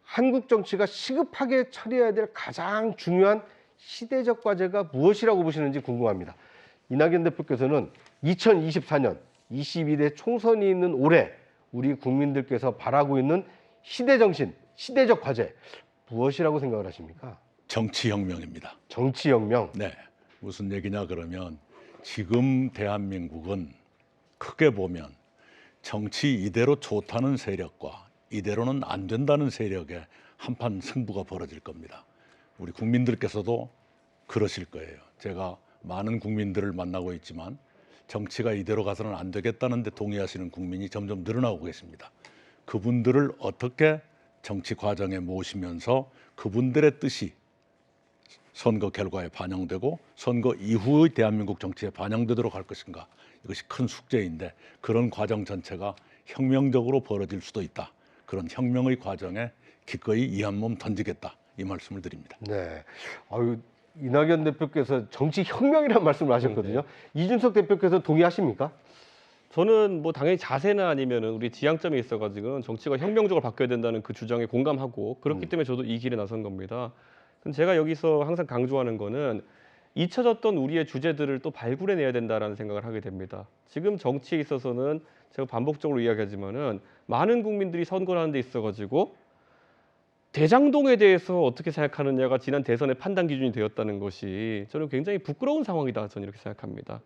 한국 정치가 시급하게 처리해야 될 가장 중요한 시대적 과제가 무엇이라고 보시는지 궁금합니다. 이낙연 대표께서는 2024년 22대 총선이 있는 올해 우리 국민들께서 바라고 있는 시대정신, 시대적 과제 무엇이라고 생각을 하십니까? 정치혁명입니다. 정치혁명. 네, 무슨 얘기냐 그러면 지금 대한민국은 크게 보면 정치 이대로 좋다는 세력과 이대로는 안 된다는 세력의 한판 승부가 벌어질 겁니다. 우리 국민들께서도 그러실 거예요. 제가 많은 국민들을 만나고 있지만 정치가 이대로 가서는 안 되겠다는 데 동의하시는 국민이 점점 늘어나고 계십니다. 그분들을 어떻게 정치 과정에 모시면서 그분들의 뜻이 선거 결과에 반영되고 선거 이후의 대한민국 정치에 반영되도록 할 것인가, 이것이 큰 숙제인데 그런 과정 전체가 혁명적으로 벌어질 수도 있다. 그런 혁명의 과정에 기꺼이 이 한 몸 던지겠다, 이 말씀을 드립니다. 네. 아유, 이낙연 대표께서 정치혁명이라는 말씀을 하셨거든요. 이준석 대표께서 동의하십니까? 저는 뭐 당연히 자세나 아니면은 우리 지향점에 있어가지고 정치가 혁명적으로 바뀌어야 된다는 그 주장에 공감하고 그렇기 때문에 저도 이 길에 나선 겁니다. 그럼 제가 여기서 항상 강조하는 거는 잊혀졌던 우리의 주제들을 또 발굴해내야 된다라는 생각을 하게 됩니다. 지금 정치에 있어서는 제가 반복적으로 이야기하지만은 많은 국민들이 선거를 하는 데 있어가지고 대장동에 대해서 어떻게 생각하느냐가 지난 대선의 판단 기준이 되었다는 것이 저는 굉장히 부끄러운 상황이다, 저는 이렇게 생각합니다.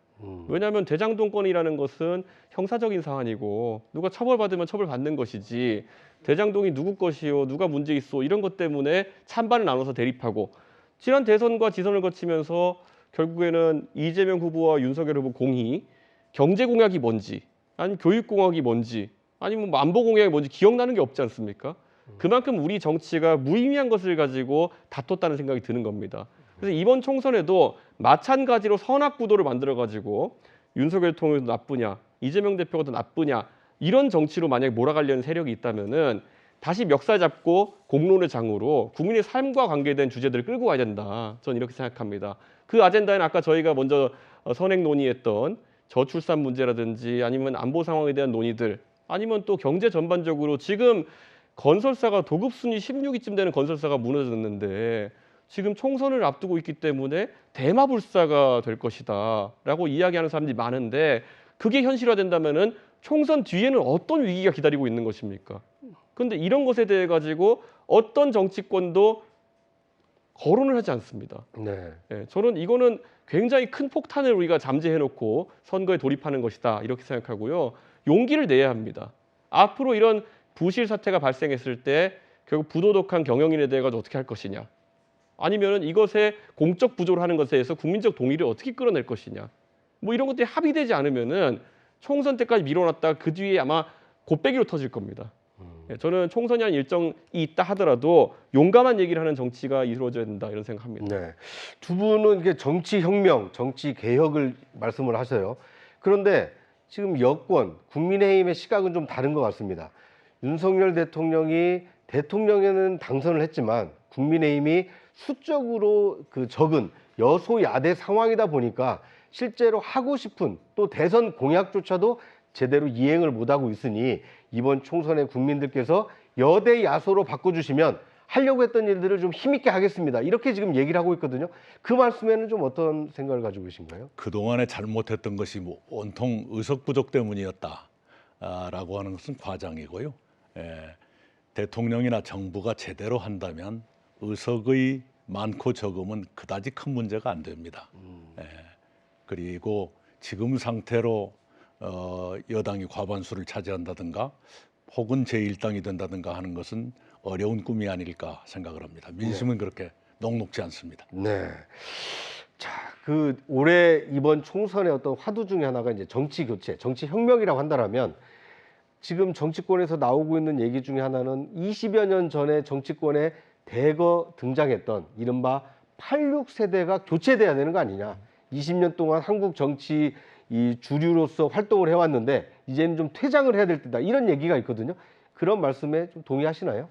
왜냐하면 대장동권이라는 것은 형사적인 사안이고 누가 처벌받으면 처벌받는 것이지 대장동이 누구 것이요, 누가 문제 있어 이런 것 때문에 찬반을 나눠서 대립하고 지난 대선과 지선을 거치면서 결국에는 이재명 후보와 윤석열 후보 공히 경제 공약이 뭔지 아니면 교육 공약이 뭔지 아니면 뭐 안보 공약이 뭔지 기억나는 게 없지 않습니까? 그만큼 우리 정치가 무의미한 것을 가지고 다퉜다는 생각이 드는 겁니다. 그래서 이번 총선에도 마찬가지로 선악 구도를 만들어 가지고 윤석열 대통령이 더 나쁘냐, 이재명 대표가 더 나쁘냐 이런 정치로 만약에 몰아가려는 세력이 있다면은 다시 멱살 잡고 공론의 장으로 국민의 삶과 관계된 주제들을 끌고 가야 된다. 저는 이렇게 생각합니다. 그 아젠다는 아까 저희가 먼저 선행 논의했던 저출산 문제라든지 아니면 안보 상황에 대한 논의들 아니면 또 경제 전반적으로 지금 건설사가 도급 순위 16위쯤 되는 건설사가 무너졌는데 지금 총선을 앞두고 있기 때문에 대마불사가 될 것이다라고 이야기하는 사람들이 많은데 그게 현실화된다면은 총선 뒤에는 어떤 위기가 기다리고 있는 것입니까? 그런데 이런 것에 대해 가지고 어떤 정치권도 거론을 하지 않습니다. 네. 예, 저는 이거는 굉장히 큰 폭탄을 우리가 잠재해놓고 선거에 돌입하는 것이다 이렇게 생각하고요. 용기를 내야 합니다. 앞으로 이런 부실 사태가 발생했을 때 결국 부도덕한 경영인에 대해 가지고 어떻게 할 것이냐, 아니면은 이것에 공적 부조를 하는 것에 대해서 국민적 동의를 어떻게 끌어낼 것이냐, 뭐 이런 것들이 합의되지 않으면은 총선 때까지 미뤄놨다가 그 뒤에 아마 곱빼기로 터질 겁니다. 예, 저는 총선이 한 일정이 있다 하더라도 용감한 얘기를 하는 정치가 이루어져야 된다 이런 생각합니다. 네. 두 분은 이게 정치 혁명, 정치 개혁을 말씀을 하셔요. 그런데 지금 여권, 국민의힘의 시각은 좀 다른 것 같습니다. 윤석열 대통령이 대통령에는 당선을 했지만 국민의힘이 수적으로 그 적은 여소야대 상황이다 보니까 실제로 하고 싶은 또 대선 공약조차도 제대로 이행을 못하고 있으니 이번 총선에 국민들께서 여대 야소로 바꿔주시면 하려고 했던 일들을 좀 힘있게 하겠습니다. 이렇게 지금 얘기를 하고 있거든요. 그 말씀에는 좀 어떤 생각을 가지고 계신가요? 그동안에 잘못했던 것이 뭐 온통 의석 부족 때문이었다라고 하는 것은 과장이고요. 대통령이나 정부가 제대로 한다면 의석의 많고 적음은 그다지 큰 문제가 안 됩니다. 그리고 지금 상태로 여당이 과반수를 차지한다든가 혹은 제1당이 된다든가 하는 것은 어려운 꿈이 아닐까 생각을 합니다. 민심은 그렇게 녹록지 않습니다. 네. 자, 그 올해 이번 총선의 어떤 화두 중에 하나가 이제 정치 교체, 정치 혁명이라고 한다면 지금 정치권에서 나오고 있는 얘기 중에 하나는 20여 년 전에 정치권에 대거 등장했던 이른바 86세대가 교체돼야 되는 거 아니냐. 20년 동안 한국 정치 이 주류로서 활동을 해왔는데 이제는 좀 퇴장을 해야 될 때다. 이런 얘기가 있거든요. 그런 말씀에 좀 동의하시나요?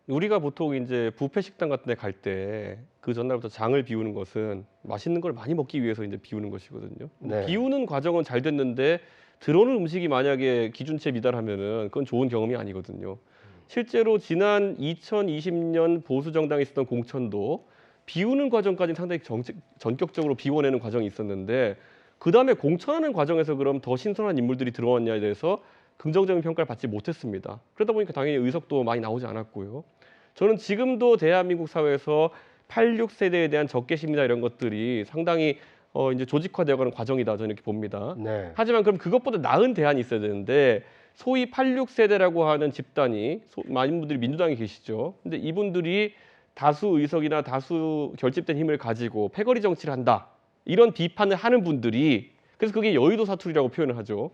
우리가 보통 이제 뷔페 식당 같은 데 갈 때 그 전날부터 장을 비우는 것은 맛있는 걸 많이 먹기 위해서 이제 비우는 것이거든요. 네. 비우는 과정은 잘 됐는데 들어오는 음식이 만약에 기준치에 미달하면은 그건 좋은 경험이 아니거든요. 실제로 지난 2020년 보수 정당에 있었던 공천도 비우는 과정까지는 상당히 전격적으로 비워내는 과정이 있었는데 그 다음에 공천하는 과정에서 그럼 더 신선한 인물들이 들어왔냐에 대해서 긍정적인 평가를 받지 못했습니다. 그러다 보니까 당연히 의석도 많이 나오지 않았고요. 저는 지금도 대한민국 사회에서 86세대에 대한 적개심이나 이런 것들이 상당히 이제 조직화되어가는 과정이다 저는 이렇게 봅니다. 네. 하지만 그럼 그것보다 나은 대안이 있어야 되는데 소위 86세대라고 하는 집단이 많은 분들이 민주당에 계시죠. 근데 이분들이 다수 의석이나 다수 결집된 힘을 가지고 패거리 정치를 한다. 이런 비판을 하는 분들이 그래서 그게 여의도 사투리라고 표현을 하죠.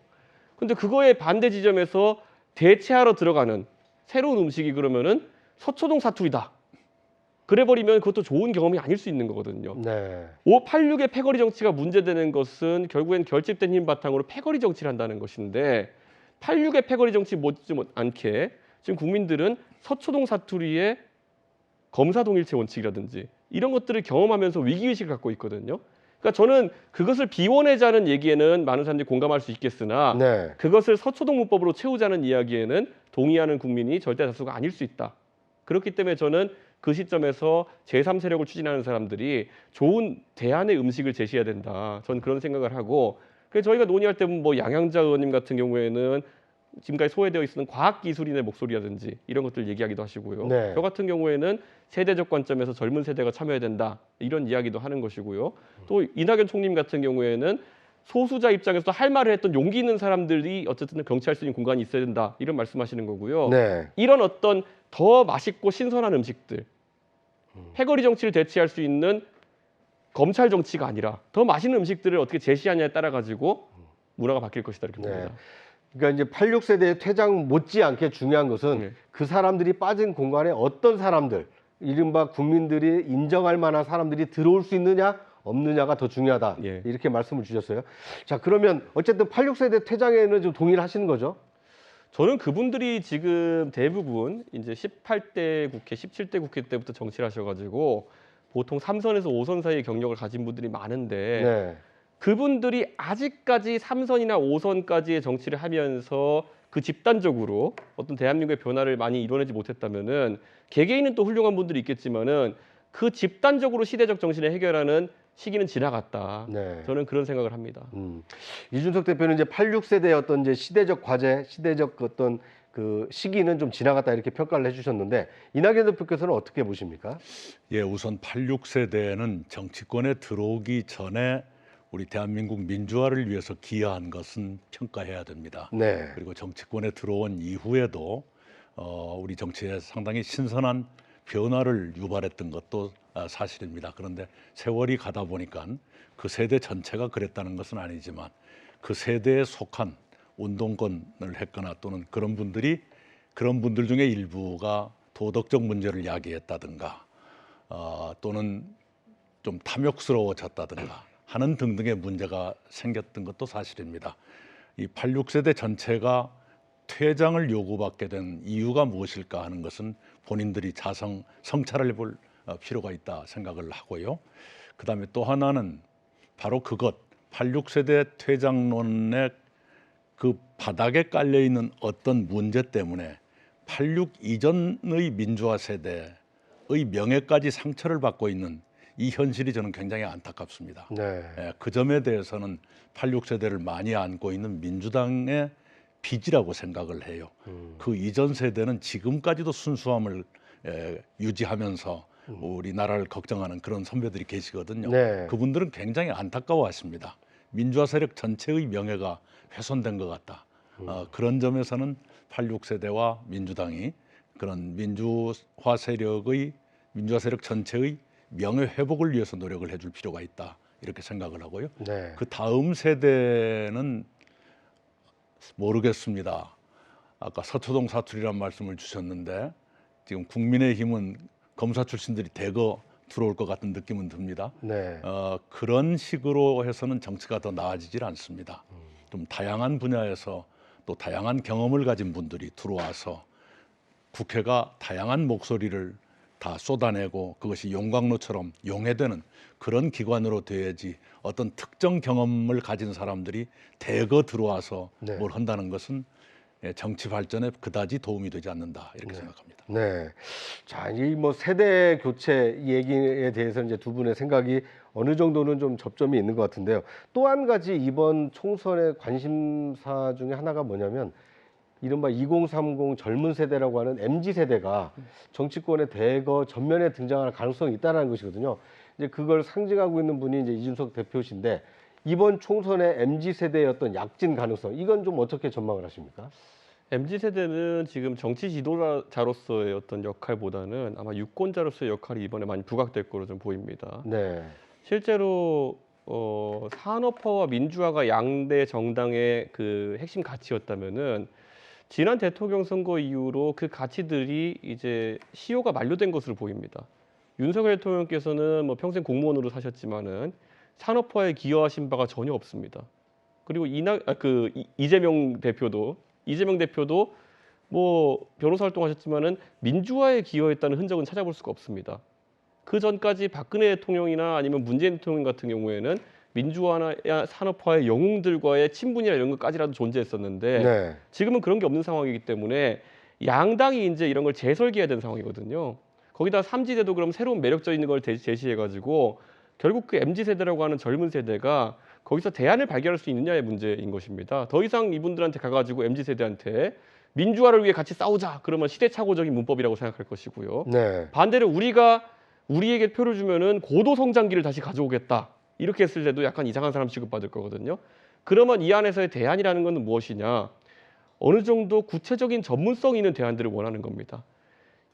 근데 그거에 반대 지점에서 대체하러 들어가는 새로운 음식이 그러면은 서초동 사투리다. 그래버리면 그것도 좋은 경험이 아닐 수 있는 거거든요. 네. 586의 패거리 정치가 문제되는 것은 결국엔 결집된 힘 바탕으로 패거리 정치를 한다는 것인데 86의 패거리 정치 못지않게 지금 국민들은 서초동 사투리의 검사동일체 원칙이라든지 이런 것들을 경험하면서 위기의식을 갖고 있거든요. 그러니까 저는 그것을 비워내자는 얘기에는 많은 사람들이 공감할 수 있겠으나 네. 그것을 서초동 문법으로 채우자는 이야기에는 동의하는 국민이 절대 다수가 아닐 수 있다. 그렇기 때문에 저는 그 시점에서 제3세력을 추진하는 사람들이 좋은 대안의 음식을 제시해야 된다. 저는 그런 생각을 하고 그래서 저희가 논의할 때 뭐 양양자 의원님 같은 경우에는 지금까지 소외되어 있는 과학기술인의 목소리라든지 이런 것들 얘기하기도 하시고요. 네. 저 같은 경우에는 세대적 관점에서 젊은 세대가 참여해야 된다. 이런 이야기도 하는 것이고요. 또 이낙연 총림 같은 경우에는 소수자 입장에서 할 말을 했던 용기 있는 사람들이 어쨌든 경치할 수 있는 공간이 있어야 된다. 이런 말씀하시는 거고요. 네. 이런 어떤 더 맛있고 신선한 음식들, 패거리 정치를 대체할 수 있는 검찰 정치가 아니라 더 맛있는 음식들을 어떻게 제시하냐에 따라 가지고 문화가 바뀔 것이다 이렇게 네. 봅니다. 그러니까 이제 86세대의 퇴장 못지않게 중요한 것은 네. 그 사람들이 빠진 공간에 어떤 사람들, 이른바 국민들이 인정할 만한 사람들이 들어올 수 있느냐 없느냐가 더 중요하다. 예. 이렇게 말씀을 주셨어요. 자, 그러면 어쨌든 86세대 퇴장에는 좀 동의를 하시는 거죠? 저는 그분들이 지금 대부분 이제 18대 국회, 17대 국회 때부터 정치를 하셔가지고 보통 3선에서 5선 사이의 경력을 가진 분들이 많은데 네. 그분들이 아직까지 3선이나 5선까지의 정치를 하면서 그 집단적으로 어떤 대한민국의 변화를 많이 이뤄내지 못했다면은 개개인은 또 훌륭한 분들이 있겠지만은 그 집단적으로 시대적 정신을 해결하는 시기는 지나갔다. 네. 저는 그런 생각을 합니다. 이준석 대표는 이제 86세대의 어떤 이제 시대적 과제, 시대적 어떤 그 시기는 좀 지나갔다 이렇게 평가를 해주셨는데 이낙연 대표께서는 어떻게 보십니까? 예, 우선 86세대는 정치권에 들어오기 전에 우리 대한민국 민주화를 위해서 기여한 것은 평가해야 됩니다. 네. 그리고 정치권에 들어온 이후에도 우리 정치에 상당히 신선한 변화를 유발했던 것도 사실입니다. 그런데 세월이 가다 보니까 그 세대 전체가 그랬다는 것은 아니지만 그 세대에 속한 운동권을 했거나 또는 그런 분들 중에 일부가 도덕적 문제를 야기했다든가 또는 좀 탐욕스러워졌다든가 하는 등등의 문제가 생겼던 것도 사실입니다. 이 86세대 전체가 퇴장을 요구받게 된 이유가 무엇일까 하는 것은 본인들이 성찰을 해볼 필요가 있다 생각을 하고요. 그다음에 또 하나는 바로 그것 86세대 퇴장론의 그 바닥에 깔려 있는 어떤 문제 때문에 86 이전의 민주화 세대의 명예까지 상처를 받고 있는 이 현실이 저는 굉장히 안타깝습니다. 네. 그 점에 대해서는 86세대를 많이 안고 있는 민주당의 빚이라고 생각을 해요. 그 이전 세대는 지금까지도 순수함을 유지하면서 우리나라를 걱정하는 그런 선배들이 계시거든요. 네. 그분들은 굉장히 안타까워하십니다. 민주화 세력 전체의 명예가 훼손된 것 같다. 그런 점에서는 86세대와 민주당이 그런 민주화 세력 전체의 명예 회복을 위해서 노력을 해줄 필요가 있다. 이렇게 생각을 하고요. 네. 그 다음 세대는 모르겠습니다. 아까 서초동 사투리란 말씀을 주셨는데 지금 국민의힘은 검사 출신들이 대거 들어올 것 같은 느낌은 듭니다. 네. 그런 식으로 해서는 정치가 더 나아지질 않습니다. 좀 다양한 분야에서 또 다양한 경험을 가진 분들이 들어와서 국회가 다양한 목소리를 다 쏟아내고 그것이 용광로처럼 용해되는 그런 기관으로 돼야지 어떤 특정 경험을 가진 사람들이 대거 들어와서 네. 뭘 한다는 것은 정치 발전에 그다지 도움이 되지 않는다 이렇게 생각합니다. 네. 자, 이 뭐 세대 교체 얘기에 대해서 이제 두 분의 생각이 어느 정도는 좀 접점이 있는 것 같은데요. 또 한 가지 이번 총선의 관심사 중에 하나가 뭐냐면 이른바 2030 젊은 세대라고 하는 MZ 세대가 정치권에 대거 전면에 등장할 가능성이 있다는 것이거든요. 이제 그걸 상징하고 있는 분이 이제 이준석 대표신데 이번 총선의 MZ 세대의 어떤 약진 가능성 이건 좀 어떻게 전망을 하십니까? MZ 세대는 지금 정치 지도자로서의 어떤 역할보다는 아마 유권자로서의 역할이 이번에 많이 부각될 거로 좀 보입니다. 네. 실제로 산업화와 민주화가 양대 정당의 그 핵심 가치였다면은 지난 대통령 선거 이후로 그 가치들이 이제 시효가 만료된 것으로 보입니다. 윤석열 대통령께서는 뭐 평생 공무원으로 사셨지만은 산업화에 기여하신 바가 전혀 없습니다. 그리고 이재명 대표도 뭐 변호사 활동하셨지만은 민주화에 기여했다는 흔적은 찾아볼 수가 없습니다. 그 전까지 박근혜 대통령이나 아니면 문재인 대통령 같은 경우에는 민주화나 산업화의 영웅들과의 친분이나 이런 것까지라도 존재했었는데 네. 지금은 그런 게 없는 상황이기 때문에 양당이 이제 이런 걸 재설계해야 되는 상황이거든요. 거기다 삼지대도 그럼 새로운 매력적인 걸 제시해가지고 결국 그 MZ 세대라고 하는 젊은 세대가 거기서 대안을 발견할 수 있느냐의 문제인 것입니다. 더 이상 이분들한테 가가지고 MZ 세대한테 민주화를 위해 같이 싸우자 그러면 시대착오적인 문법이라고 생각할 것이고요. 네. 반대로 우리에게 표를 주면은 고도 성장기를 다시 가져오겠다. 이렇게 했을 때도 약간 이상한 사람 취급받을 거거든요. 그러면 이 안에서의 대안이라는 것은 무엇이냐? 어느 정도 구체적인 전문성 있는 대안들을 원하는 겁니다.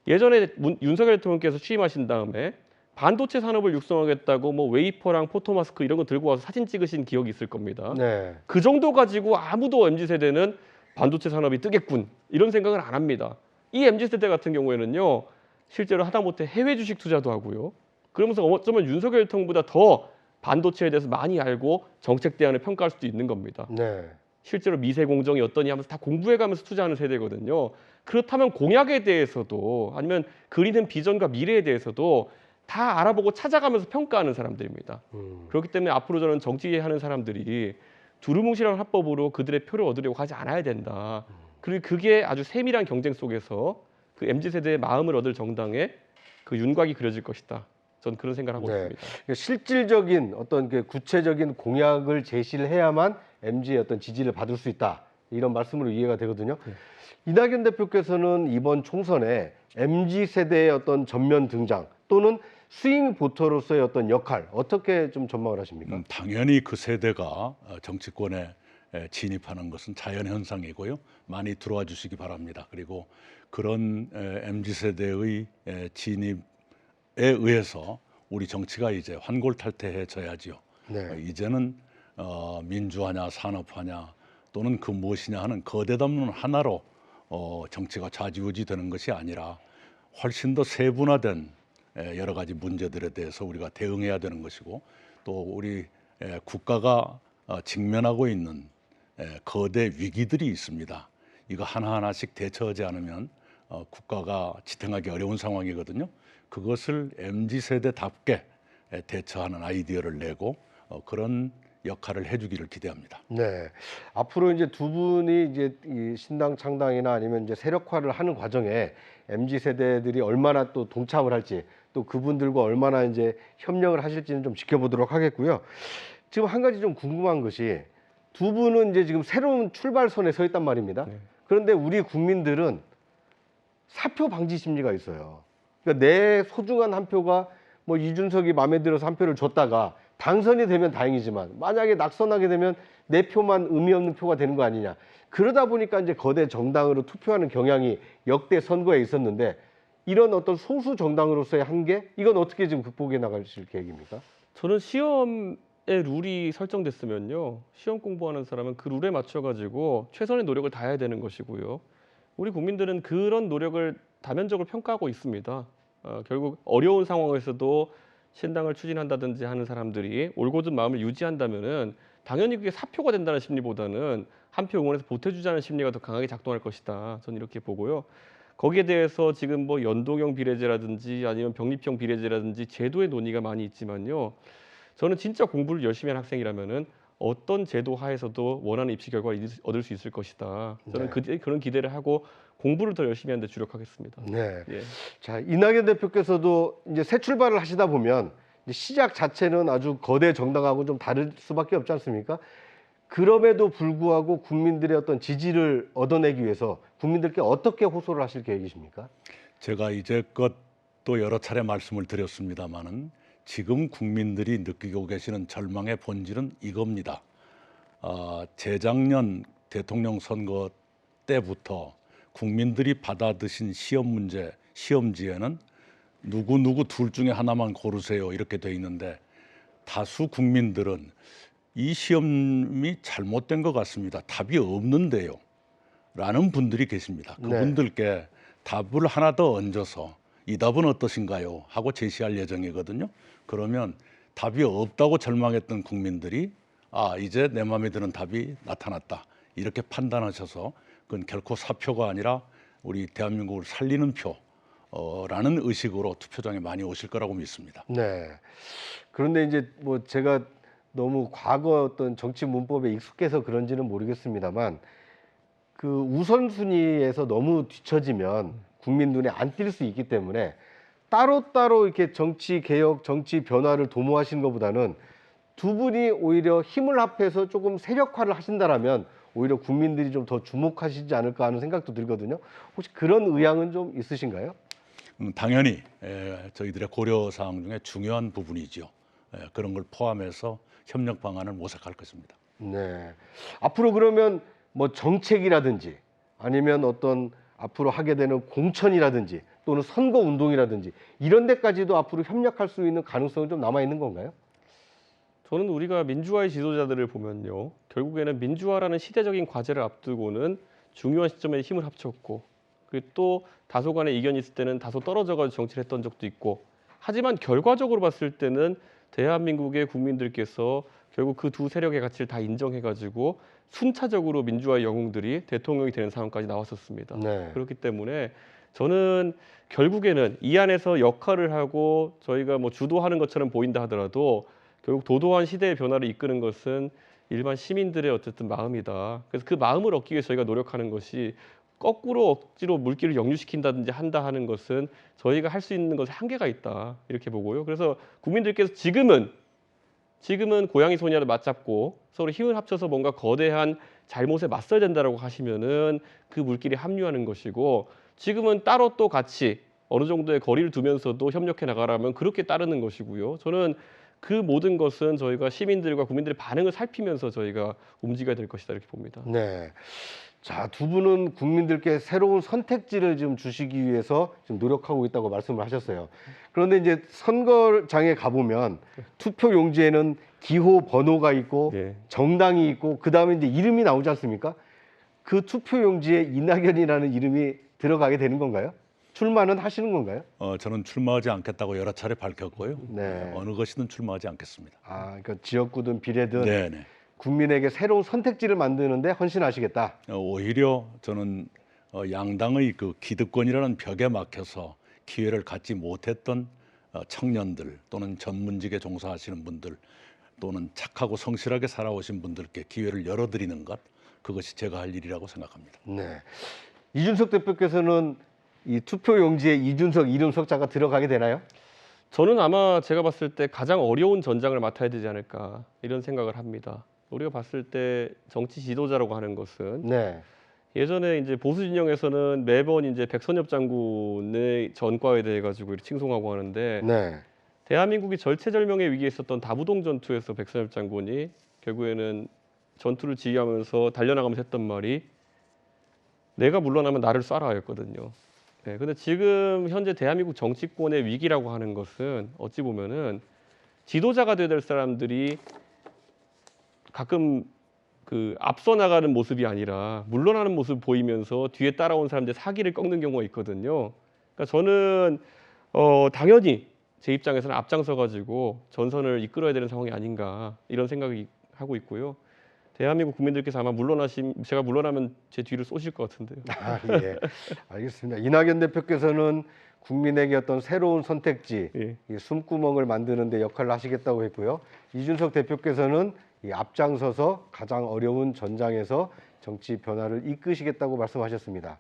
예전에 윤석열 대통령께서 취임하신 다음에 반도체 산업을 육성하겠다고 뭐 웨이퍼랑 포토마스크 이런 거 들고 와서 사진 찍으신 기억이 있을 겁니다. 네. 그 정도 가지고 아무도 MZ세대는 반도체 산업이 뜨겠군 이런 생각을 안 합니다. 이 MZ세대 같은 경우에는요. 실제로 하다못해 해외 주식 투자도 하고요. 그러면서 어쩌면 윤석열 대통령보다 더 반도체에 대해서 많이 알고 정책 대안을 평가할 수도 있는 겁니다. 네. 실제로 미세 공정이 어떠니 하면서 다 공부해가면서 투자하는 세대거든요. 그렇다면 공약에 대해서도 아니면 그리는 비전과 미래에 대해서도 다 알아보고 찾아가면서 평가하는 사람들입니다. 그렇기 때문에 앞으로 저는 정치하는 사람들이 두루뭉실한 화법으로 그들의 표를 얻으려고 하지 않아야 된다. 그리고 그게 아주 세밀한 경쟁 속에서 그 MZ세대의 마음을 얻을 정당의 그 윤곽이 그려질 것이다. 전 그런 생각을 하고 네. 있습니다. 그러니까 실질적인 어떤 그 구체적인 공약을 제시를 해야만 MZ의 어떤 지지를 받을 수 있다. 이런 말씀으로 이해가 되거든요. 네. 이낙연 대표께서는 이번 총선에 MZ 세대의 어떤 전면 등장 또는 스윙 보터로서의 어떤 역할 어떻게 좀 전망을 하십니까? 당연히 그 세대가 정치권에 진입하는 것은 자연 현상이고요. 많이 들어와 주시기 바랍니다. 그리고 그런 MZ 세대의 진입에 의해서 우리 정치가 이제 환골탈태해져야지요. 네. 이제는 민주화냐 산업화냐 또는 그 무엇이냐 하는 거대 담론 하나로 정치가 좌지우지되는 것이 아니라 훨씬 더 세분화된 여러 가지 문제들에 대해서 우리가 대응해야 되는 것이고 또 우리 국가가 직면하고 있는 거대 위기들이 있습니다. 이거 하나하나씩 대처하지 않으면 국가가 지탱하기 어려운 상황이거든요. 그것을 MZ 세대답게 대처하는 아이디어를 내고 그런 역할을 해주기를 기대합니다. 네. 앞으로 이제 두 분이 이제 이 신당 창당이나 아니면 이제 세력화를 하는 과정에 MZ 세대들이 얼마나 또 동참을 할지 또 그분들과 얼마나 이제 협력을 하실지는 좀 지켜보도록 하겠고요. 지금 한 가지 좀 궁금한 것이 두 분은 이제 지금 새로운 출발선에 서 있단 말입니다. 네. 그런데 우리 국민들은 사표 방지 심리가 있어요. 그러니까 내 소중한 한 표가 뭐 이준석이 마음에 들어서 한 표를 줬다가 당선이 되면 다행이지만 만약에 낙선하게 되면 내 표만 의미 없는 표가 되는 거 아니냐. 그러다 보니까 이제 거대 정당으로 투표하는 경향이 역대 선거에 있었는데 이런 어떤 소수 정당으로서의 한계 이건 어떻게 지금 극복해 나가실 계획입니까? 저는 시험의 룰이 설정됐으면요. 시험 공부하는 사람은 그 룰에 맞춰가지고 최선의 노력을 다해야 되는 것이고요. 우리 국민들은 그런 노력을 다면적으로 평가하고 있습니다. 결국 어려운 상황에서도 신당을 추진한다든지 하는 사람들이 올곧은 마음을 유지한다면은 당연히 그게 사표가 된다는 심리보다는 한 표 응원해서 보태주자는 심리가 더 강하게 작동할 것이다. 저는 이렇게 보고요. 거기에 대해서 지금 뭐 연동형 비례제라든지 아니면 병립형 비례제라든지 제도의 논의가 많이 있지만요. 저는 진짜 공부를 열심히 한 학생이라면은 어떤 제도 하에서도 원하는 입시 결과를 얻을 수 있을 것이다. 저는 그런 기대를 하고 공부를 더 열심히 하는 데 주력하겠습니다. 네. 예. 자, 이낙연 대표께서도 이제 새 출발을 하시다 보면 이제 시작 자체는 아주 거대 정당하고 좀 다를 수밖에 없지 않습니까? 그럼에도 불구하고 국민들의 어떤 지지를 얻어내기 위해서 국민들께 어떻게 호소를 하실 계획이십니까? 제가 이제껏 또 여러 차례 말씀을 드렸습니다마는 지금 국민들이 느끼고 계시는 절망의 본질은 이겁니다. 재작년 대통령 선거 때부터 국민들이 받아드신 시험 문제, 시험지에는 누구 둘 중에 하나만 고르세요 이렇게 돼 있는데 다수 국민들은 이 시험이 잘못된 것 같습니다. 답이 없는데요. 라는 분들이 계십니다. 그분들께 답을 하나 더 얹어서 이 답은 어떠신가요? 하고 제시할 예정이거든요. 그러면 답이 없다고 절망했던 국민들이 이제 내 마음에 드는 답이 나타났다. 이렇게 판단하셔서 그건 결코 사표가 아니라 우리 대한민국을 살리는 표라는 의식으로 투표장에 많이 오실 거라고 믿습니다. 네. 그런데 이제 뭐 제가 너무 과거 어떤 정치 문법에 익숙해서 그런지는 모르겠습니다만 그 우선순위에서 너무 뒤처지면 국민 눈에 안 띌 수 있기 때문에 따로따로 이렇게 정치 개혁, 정치 변화를 도모하시는 것보다는 두 분이 오히려 힘을 합해서 조금 세력화를 하신다라면 오히려 국민들이 좀 더 주목하시지 않을까 하는 생각도 들거든요. 혹시 그런 의향은 좀 있으신가요? 당연히 저희들의 고려 사항 중에 중요한 부분이죠. 그런 걸 포함해서 협력 방안을 모색할 것입니다. 네. 앞으로 그러면 뭐 정책이라든지 아니면 어떤 앞으로 하게 되는 공천이라든지 또는 선거 운동이라든지 이런 데까지도 앞으로 협력할 수 있는 가능성은 좀 남아 있는 건가요? 저는 우리가 민주화의 지도자들을 보면요. 결국에는 민주화라는 시대적인 과제를 앞두고는 중요한 시점에 힘을 합쳤고 그리고 또 다소간의 이견이 있을 때는 다소 떨어져가지고 정치를 했던 적도 있고 하지만 결과적으로 봤을 때는 대한민국의 국민들께서 결국 그 두 세력의 가치를 다 인정해가지고 순차적으로 민주화의 영웅들이 대통령이 되는 상황까지 나왔었습니다. 네. 그렇기 때문에 저는 결국에는 이 안에서 역할을 하고 저희가 뭐 주도하는 것처럼 보인다 하더라도 결국 도도한 시대의 변화를 이끄는 것은 일반 시민들의 어쨌든 마음이다. 그래서 그 마음을 얻기 위해 저희가 노력하는 것이 거꾸로 억지로 물기를 역류시킨다든지 한다 하는 것은 저희가 할 수 있는 것에 한계가 있다 이렇게 보고요. 그래서 국민들께서 지금은 고양이 소냐를 맞잡고 서로 힘을 합쳐서 뭔가 거대한 잘못에 맞서야 된다라고 하시면은 그 물길이 합류하는 것이고, 지금은 따로 또 같이 어느 정도의 거리를 두면서도 협력해 나가라면 그렇게 따르는 것이고요. 저는 그 모든 것은 저희가 시민들과 국민들의 반응을 살피면서 저희가 움직여야 될 것이다 이렇게 봅니다. 네. 자, 두 분은 국민들께 새로운 선택지를 좀 주시기 위해서 지금 노력하고 있다고 말씀을 하셨어요. 그런데 이제 선거장에 가보면 투표 용지에는 기호 번호가 있고 네. 정당이 있고 그 다음에 이제 이름이 나오지 않습니까? 그 투표 용지에 이낙연이라는 이름이 들어가게 되는 건가요? 출마는 하시는 건가요? 저는 출마하지 않겠다고 여러 차례 밝혔고요. 네. 어느 것이든 출마하지 않겠습니다. 아, 그러니까 지역구든 비례든 네네. 국민에게 새로운 선택지를 만드는데 헌신하시겠다. 오히려 저는 양당의 그 기득권이라는 벽에 막혀서 기회를 갖지 못했던 청년들 또는 전문직에 종사하시는 분들 또는 착하고 성실하게 살아오신 분들께 기회를 열어드리는 것, 그것이 제가 할 일이라고 생각합니다. 네. 이준석 대표께서는 이 투표 용지에 이준석 이름 석자가 들어가게 되나요? 저는 아마 제가 봤을 때 가장 어려운 전장을 맡아야 되지 않을까 이런 생각을 합니다. 우리가 봤을 때 정치 지도자라고 하는 것은 네. 예전에 이제 보수 진영에서는 매번 이제 백선엽 장군의 전과에 대해 가지고 이렇게 칭송하고 하는데, 네. 대한민국이 절체절명의 위기에 있었던 다부동 전투에서 백선엽 장군이 결국에는 전투를 지휘하면서 달려나가면서 했던 말이 내가 물러나면 나를 쏴라였거든요. 네, 근데 지금 현재 대한민국 정치권의 위기라고 하는 것은 어찌 보면은 지도자가 되어야 될 사람들이 가끔 그 앞서 나가는 모습이 아니라 물러나는 모습 보이면서 뒤에 따라온 사람들 사기를 꺾는 경우가 있거든요. 그러니까 저는 당연히 제 입장에서는 앞장서 가지고 전선을 이끌어야 되는 상황이 아닌가 이런 생각이 하고 있고요. 대한민국 국민들께서 아마 제가 물러나면 제 뒤를 쏘실 것 같은데요. 아, 예. 알겠습니다. 이낙연 대표께서는 국민에게 어떤 새로운 선택지, 예. 이 숨구멍을 만드는 데 역할을 하시겠다고 했고요. 이준석 대표께서는 이 앞장서서 가장 어려운 전장에서 정치 변화를 이끄시겠다고 말씀하셨습니다.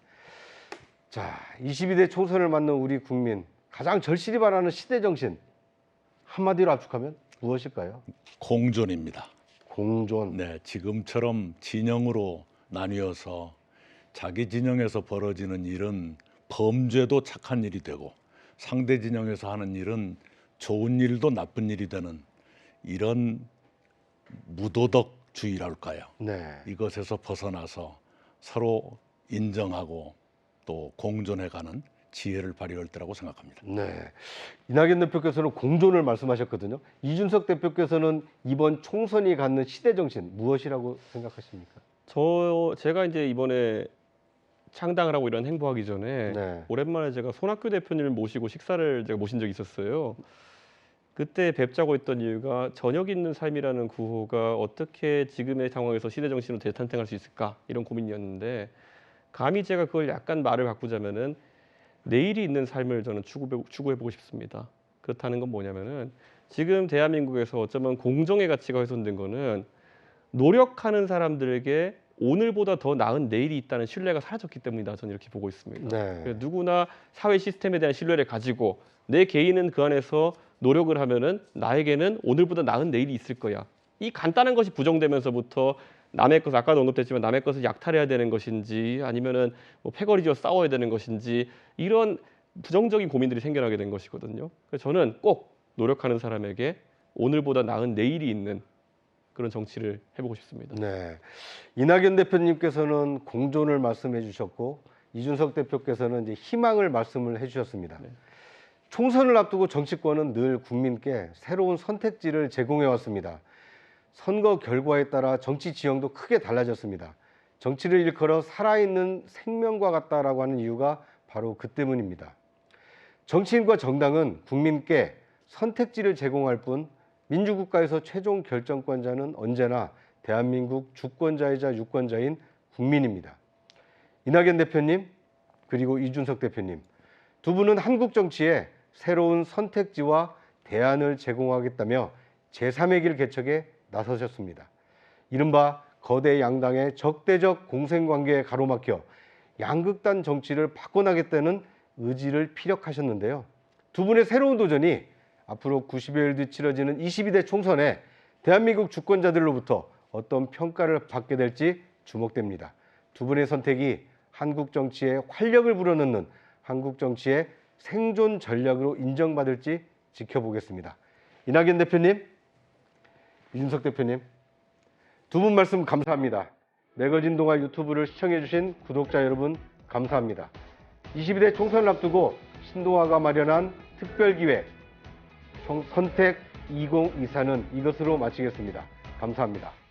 자, 22대 총선을 맞는 우리 국민, 가장 절실히 바라는 시대 정신, 한마디로 압축하면 무엇일까요? 공존입니다. 공존. 네, 지금처럼 진영으로 나뉘어서 자기 진영에서 벌어지는 일은 범죄도 착한 일이 되고 상대 진영에서 하는 일은 좋은 일도 나쁜 일이 되는 이런 무도덕주의랄까요? 네. 이것에서 벗어나서 서로 인정하고 또 공존해가는 지혜를 발휘할 때라고 생각합니다. 네. 이낙연 대표께서는 공존을 말씀하셨거든요. 이준석 대표께서는 이번 총선이 갖는 시대 정신 무엇이라고 생각하십니까? 제가 이제 이번에 창당을 하고 이런 행보하기 전에 네. 오랜만에 제가 손학규 대표님을 모시고 식사를 제가 모신 적이 있었어요. 그때 뵙자고 했던 이유가 저녁 있는 삶이라는 구호가 어떻게 지금의 상황에서 시대 정신으로 대탄생할 수 있을까 이런 고민이었는데, 감히 제가 그걸 약간 말을 바꾸자면은 내일이 있는 삶을 저는 추구해보고 싶습니다. 그렇다는 건 뭐냐면은 지금 대한민국에서 어쩌면 공정의 가치가 훼손된 거는 노력하는 사람들에게 오늘보다 더 나은 내일이 있다는 신뢰가 사라졌기 때문이다. 저는 이렇게 보고 있습니다. 네. 그래서 누구나 사회 시스템에 대한 신뢰를 가지고 내 개인은 그 안에서 노력을 하면은 나에게는 오늘보다 나은 내일이 있을 거야. 이 간단한 것이 부정되면서부터 남의 것을, 아까도 언급됐지만 남의 것을 약탈해야 되는 것인지 아니면은 뭐 패거리지어 싸워야 되는 것인지 이런 부정적인 고민들이 생겨나게 된 것이거든요. 그래서 저는 꼭 노력하는 사람에게 오늘보다 나은 내일이 있는 그런 정치를 해보고 싶습니다. 네. 이낙연 대표님께서는 공존을 말씀해 주셨고 이준석 대표께서는 이제 희망을 말씀을 해 주셨습니다. 네. 총선을 앞두고 정치권은 늘 국민께 새로운 선택지를 제공해 왔습니다. 선거 결과에 따라 정치 지형도 크게 달라졌습니다. 정치를 일컬어 살아있는 생명과 같다라고 하는 이유가 바로 그 때문입니다. 정치인과 정당은 국민께 선택지를 제공할 뿐 민주국가에서 최종 결정권자는 언제나 대한민국 주권자이자 유권자인 국민입니다. 이낙연 대표님 그리고 이준석 대표님, 두 분은 한국 정치에 새로운 선택지와 대안을 제공하겠다며 제3의 길 개척에 나서셨습니다. 이른바 거대 양당의 적대적 공생관계에 가로막혀 양극단 정치를 바꿔나겠다는 의지를 피력하셨는데요. 두 분의 새로운 도전이 앞으로 90여일 뒤 치러지는 22대 총선에 대한민국 주권자들로부터 어떤 평가를 받게 될지 주목됩니다. 두 분의 선택이 한국 정치에 활력을 불어넣는 한국 정치의 생존 전략으로 인정받을지 지켜보겠습니다. 이낙연 대표님, 이준석 대표님, 두 분 말씀 감사합니다. 매거진 동아 유튜브를 시청해주신 구독자 여러분 감사합니다. 22대 총선을 앞두고 신동아가 마련한 특별기획 선택 2024는 이것으로 마치겠습니다. 감사합니다.